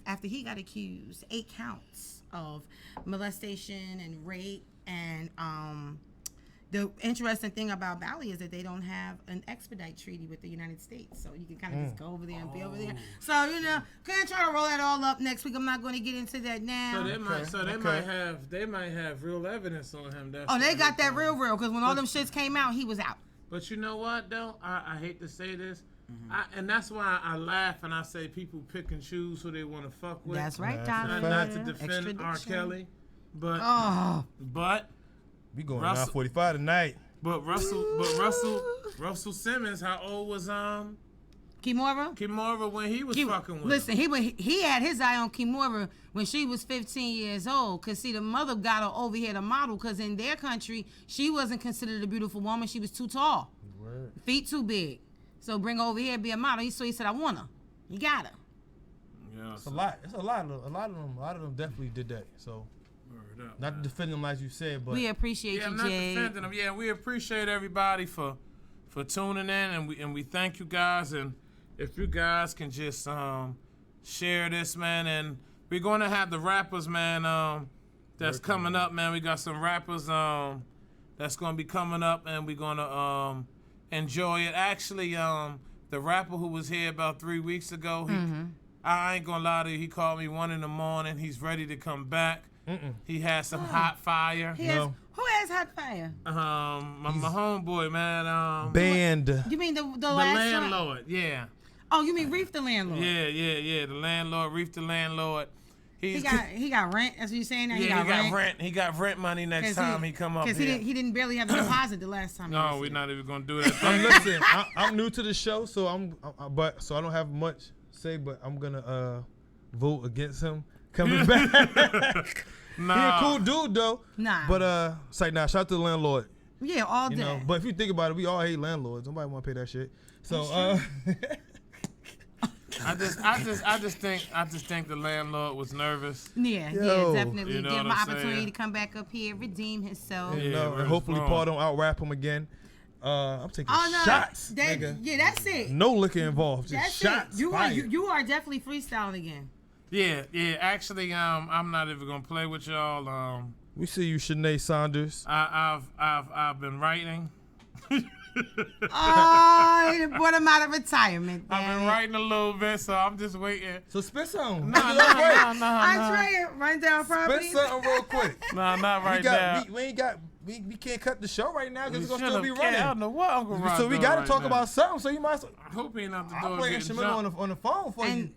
After he got accused 8 counts of molestation and rape, and the interesting thing about Bali is that they don't have an expedite treaty with the United States, so you can kind of just go over there and be over there. So gonna try to roll that all up next week. I'm not going to get into that now. So they might have real evidence on him. They got that real because when all them shits came out, he was out. But you know what though? I hate to say this. And that's why I laugh and I say people pick and choose who they want to fuck with. That's right, Tyler. Not to defend R. Kelly, but we going 9:45 tonight. But Russell Simmons, how old was Kimora when he was fucking with Listen, he had his eye on Kimora when she was 15 years old. Cause see, the mother got her over here to model. Cause in their country, she wasn't considered a beautiful woman. She was too tall, feet too big. So bring her over here and be a model. So he said, I want her. You got her. Yeah, it's a lot. It's a lot of them. A lot of them definitely did that. So. Not to defend them like you said, but we appreciate you, Jay. Not defending them. Yeah, we appreciate everybody for tuning in, and we thank you guys. And if you guys can just share this, man, and we're gonna have the rappers, man. That's coming up, man. We got some rappers that's gonna be coming up, and we're gonna enjoy it. Actually, the rapper who was here about 3 weeks ago, I ain't gonna lie to you, he called me 1 a.m. He's ready to come back. He has some hot fire. Who has hot fire? My homeboy, man. Band. You mean the last landlord? One? Yeah. Oh, you mean Reef the landlord? Yeah. The landlord, Reef the landlord. He got rent. That's what you're saying. Now he got rent. He got rent money next time he come up here. Because he didn't barely have a deposit the last time. No, we're not even gonna do that. I'm new to the show, so I don't have much to say, but I'm gonna vote against him coming back. He a cool dude though. But it's like shout out to the landlord. Yeah, all day. But if you think about it, we all hate landlords. Nobody want to pay that shit. So I just think the landlord was nervous. Yeah, definitely. You know Give him an opportunity to come back up here, redeem himself. And hopefully Paul don't out rap him again. I'm taking shots. Yeah, that's it. No liquor involved. Just shots. You are definitely freestyling again. Yeah. Actually, I'm not even gonna play with y'all. We see you, Sinead Saunders. I've been writing. Oh, brought him out of retirement. I've been writing a little bit, so I'm just waiting. So spit something. No. I run down property. Spit something real quick. No, not right now. We can't cut the show right now because it's gonna still be running. I don't know what Uncle Ron. So we gotta talk about something. So you might. I hope he ain't out the door. I'm playing Shimon on the phone for you.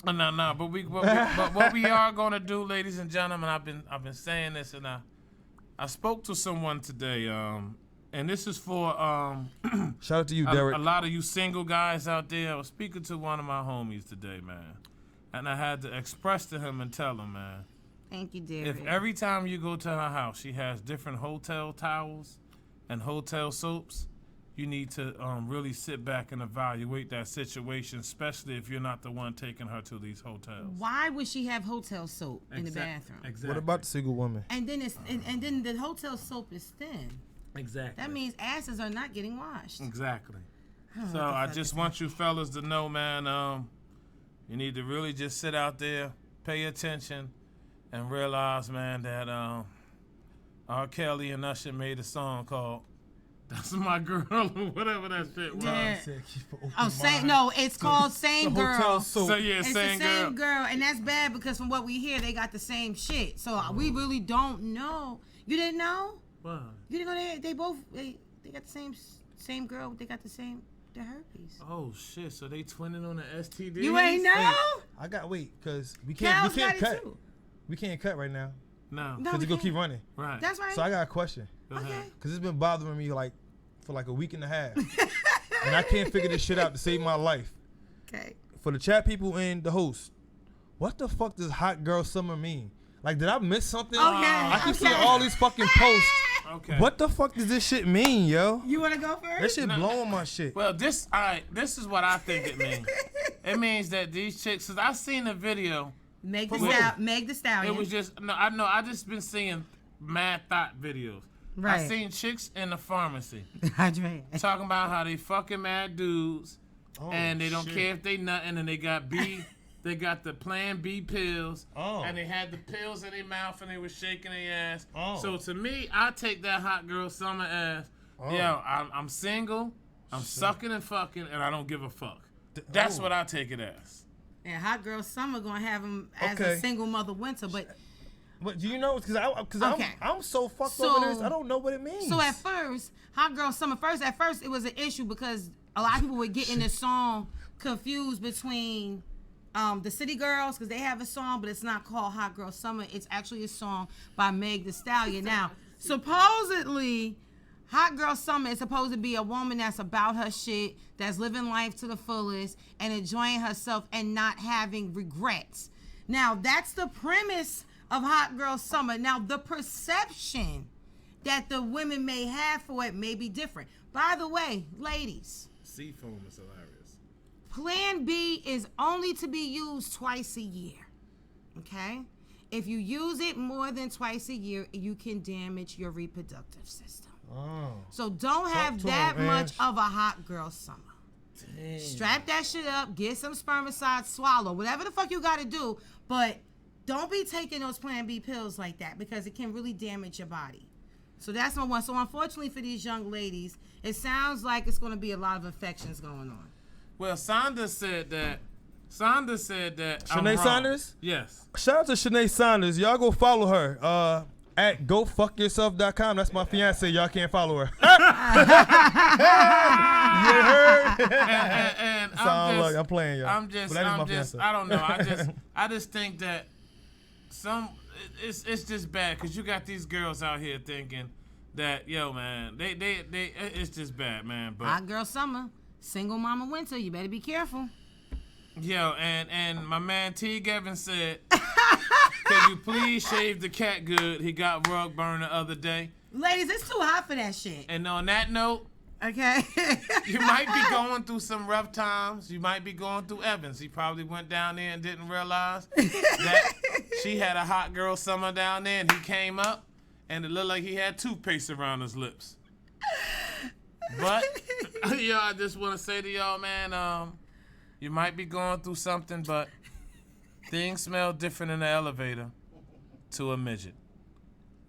No. But what we are gonna do, ladies and gentlemen, I've been saying this, and I spoke to someone today, and this is for shout out to you, Derek. A lot of you single guys out there. I was speaking to one of my homies today, man, and I had to express to him and tell him, man. Thank you, Derek. If every time you go to her house, she has different hotel towels and hotel soaps, you need to really sit back and evaluate that situation, especially if you're not the one taking her to these hotels. Why would she have hotel soap in the bathroom? Exactly. What about the single woman? And then and then the hotel soap is thin. Exactly. That means asses are not getting washed. Exactly. So I just want you fellas to know, man, you need to really just sit out there, pay attention, and realize, man, that R. Kelly and Usher made a song called "That's My Girl" or whatever that shit was. Yeah. It's called Same Girl. So yeah, it's Same the same girl, and that's bad because from what we hear, they got the same shit. So we really don't know. You didn't know? What? You didn't know they got the same girl. They got the herpes. Oh shit! So they twinning on the STD. You ain't know? I got because we can't cut. We can't cut right now. No. Because it's gonna keep running. Right. That's right. So I got a question. Okay. Because it's been bothering me for a week and a half, and I can't figure this shit out to save my life. Okay. For the chat people and the host, what the fuck does hot girl summer mean? Like, did I miss something? Okay. I keep seeing all these fucking posts Okay. What the fuck does this shit mean, yo? You want to go first? That shit blowing my shit. Well, this is what I think it means. It means that these chicks, cause I seen the video. Meg the Stallion. It was just I just been seeing mad thought videos. Right. I seen chicks in the pharmacy Hydrate. talking about how they fucking mad dudes, and they don't care if they nothing, and they got they got the Plan B pills, and they had the pills in their mouth, and they was shaking their ass. So to me, I take that hot girl summer as, yo, I'm single, I'm sucking and fucking, and I don't give a fuck. That's what I take it as. And hot girl summer gonna have him as a single mother winter, but do you know? Because I'm so fucked over this. I don't know what it means. So at first, hot girl summer. At first it was an issue because a lot of people were getting the song confused between the City Girls, because they have a song, but it's not called Hot Girl Summer. It's actually a song by Meg the Stallion. Now, supposedly, Hot Girl Summer is supposed to be a woman that's about her shit, that's living life to the fullest and enjoying herself and not having regrets. Now, that's the premise of Hot Girl Summer. Now, the perception that the women may have for it may be different. By the way, ladies, Seafoam is hilarious. Plan B is only to be used twice a year, okay? If you use it more than twice a year, you can damage your reproductive system. So don't have that much of a hot girl summer. Damn. Strap that shit up, get some spermicide, swallow, whatever the fuck you gotta do, but don't be taking those Plan B pills like that because it can really damage your body. So that's number one. So unfortunately for these young ladies, it sounds like it's gonna be a lot of infections going on. Well, Sonda said that. Shanae Saunders? Yes. Shout out to Shanae Saunders. Y'all go follow her. At gofuckyourself.com. That's my fiance. Y'all can't follow her. You heard? And I'm playing, y'all. I don't know. I just think that it's just bad because you got these girls out here thinking that, yo, man, they it's just bad, man. But hot girl summer. Single mama winter, you better be careful. Yo, and my man T. Gavin said, could you please shave the cat good? He got rug burn the other day. Ladies, it's too hot for that shit. And on that note, okay, you might be going through some rough times. You might be going through Evans. He probably went down there and didn't realize that she had a hot girl summer down there, and he came up, and it looked like he had toothpaste around his lips. But, yo, I just want to say to y'all, man, you might be going through something, but things smell different in the elevator to a midget.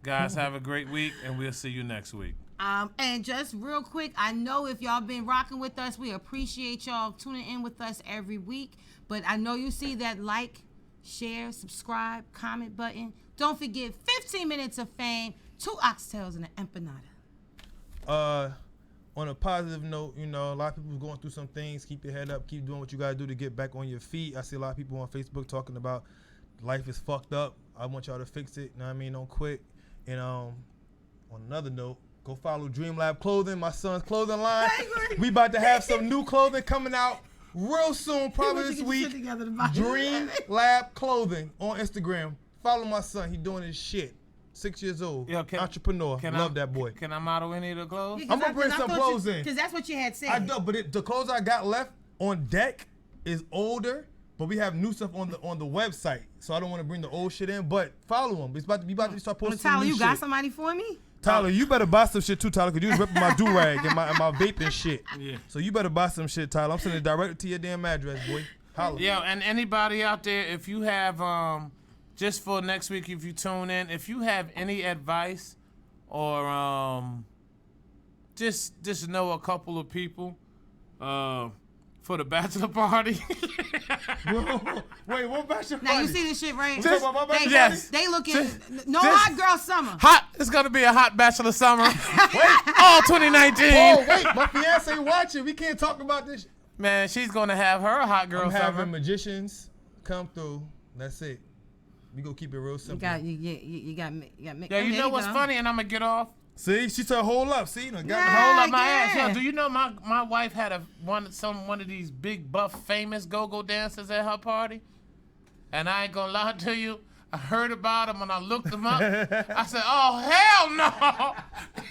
Guys, have a great week, and we'll see you next week. And just real quick, I know if y'all been rocking with us, we appreciate y'all tuning in with us every week. But I know you see that like, share, subscribe, comment button. Don't forget 15 minutes of fame, 2 oxtails and an empanada. On a positive note, you know, a lot of people going through some things. Keep your head up. Keep doing what you got to do to get back on your feet. I see a lot of people on Facebook talking about life is fucked up. I want y'all to fix it. You know what I mean? Don't quit. And on another note, go follow Dream Lab Clothing, my son's clothing line. We about to have some new clothing coming out real soon, probably this week. Dream Lab Clothing on Instagram. Follow my son. He doing his shit. 6 years old. Yo, entrepreneur. Love that boy. Can I model any of the clothes? Yeah, I'm going to bring some clothes in. Because that's what you had said. I know, but the clothes I got left on deck is older, but we have new stuff on the website. So I don't want to bring the old shit in, but follow them. It's about to start posting some Tyler, new you got shit. somebody for me? Tyler, you better buy some shit too, Tyler, because you was ripping my do-rag and my vaping shit. Yeah. So you better buy some shit, Tyler. I'm sending it directly to your damn address, boy. Holla. Yo, and anybody out there, if you have, just for next week, if you tune in, if you have any advice or just know a couple of people for the bachelor party. Wait, what bachelor party? Now you see this shit, right? Yes. They looking hot girl summer. Hot. It's gonna be a hot bachelor summer. All 2019. Oh wait, my fiance watching. We can't talk about this. Man, she's gonna have her a hot girl I'm summer. having magicians come through. That's it. We gonna keep it real simple. You got Yeah, you know what's funny, and I'm gonna get off. See, she said hold up. See, hold up my ass. Yo, do you know my wife had one of these big buff famous go-go dancers at her party? And I ain't gonna lie to you, I heard about him and I looked him up. I said, oh, hell no.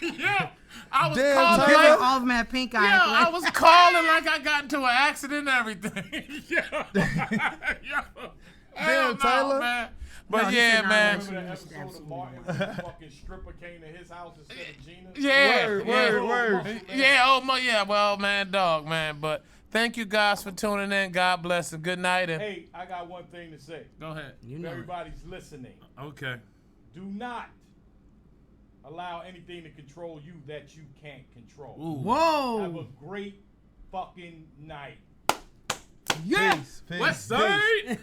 Yeah. I was calling like all of them had pink eye. Yeah, I was calling like I got into an accident and everything. Yeah. Damn, Tyler. Man. But yeah, man. Remember that episode of Martin when the fucking stripper came to his house instead of Gina? Yeah. Word. Yeah, well, man, dog, man. But thank you guys for tuning in. God bless and good night. And hey, I got one thing to say. Go ahead. If everybody's listening. Okay. Do not allow anything to control you that you can't control. Ooh. Whoa. Have a great fucking night. Yeah. Peace. West Side.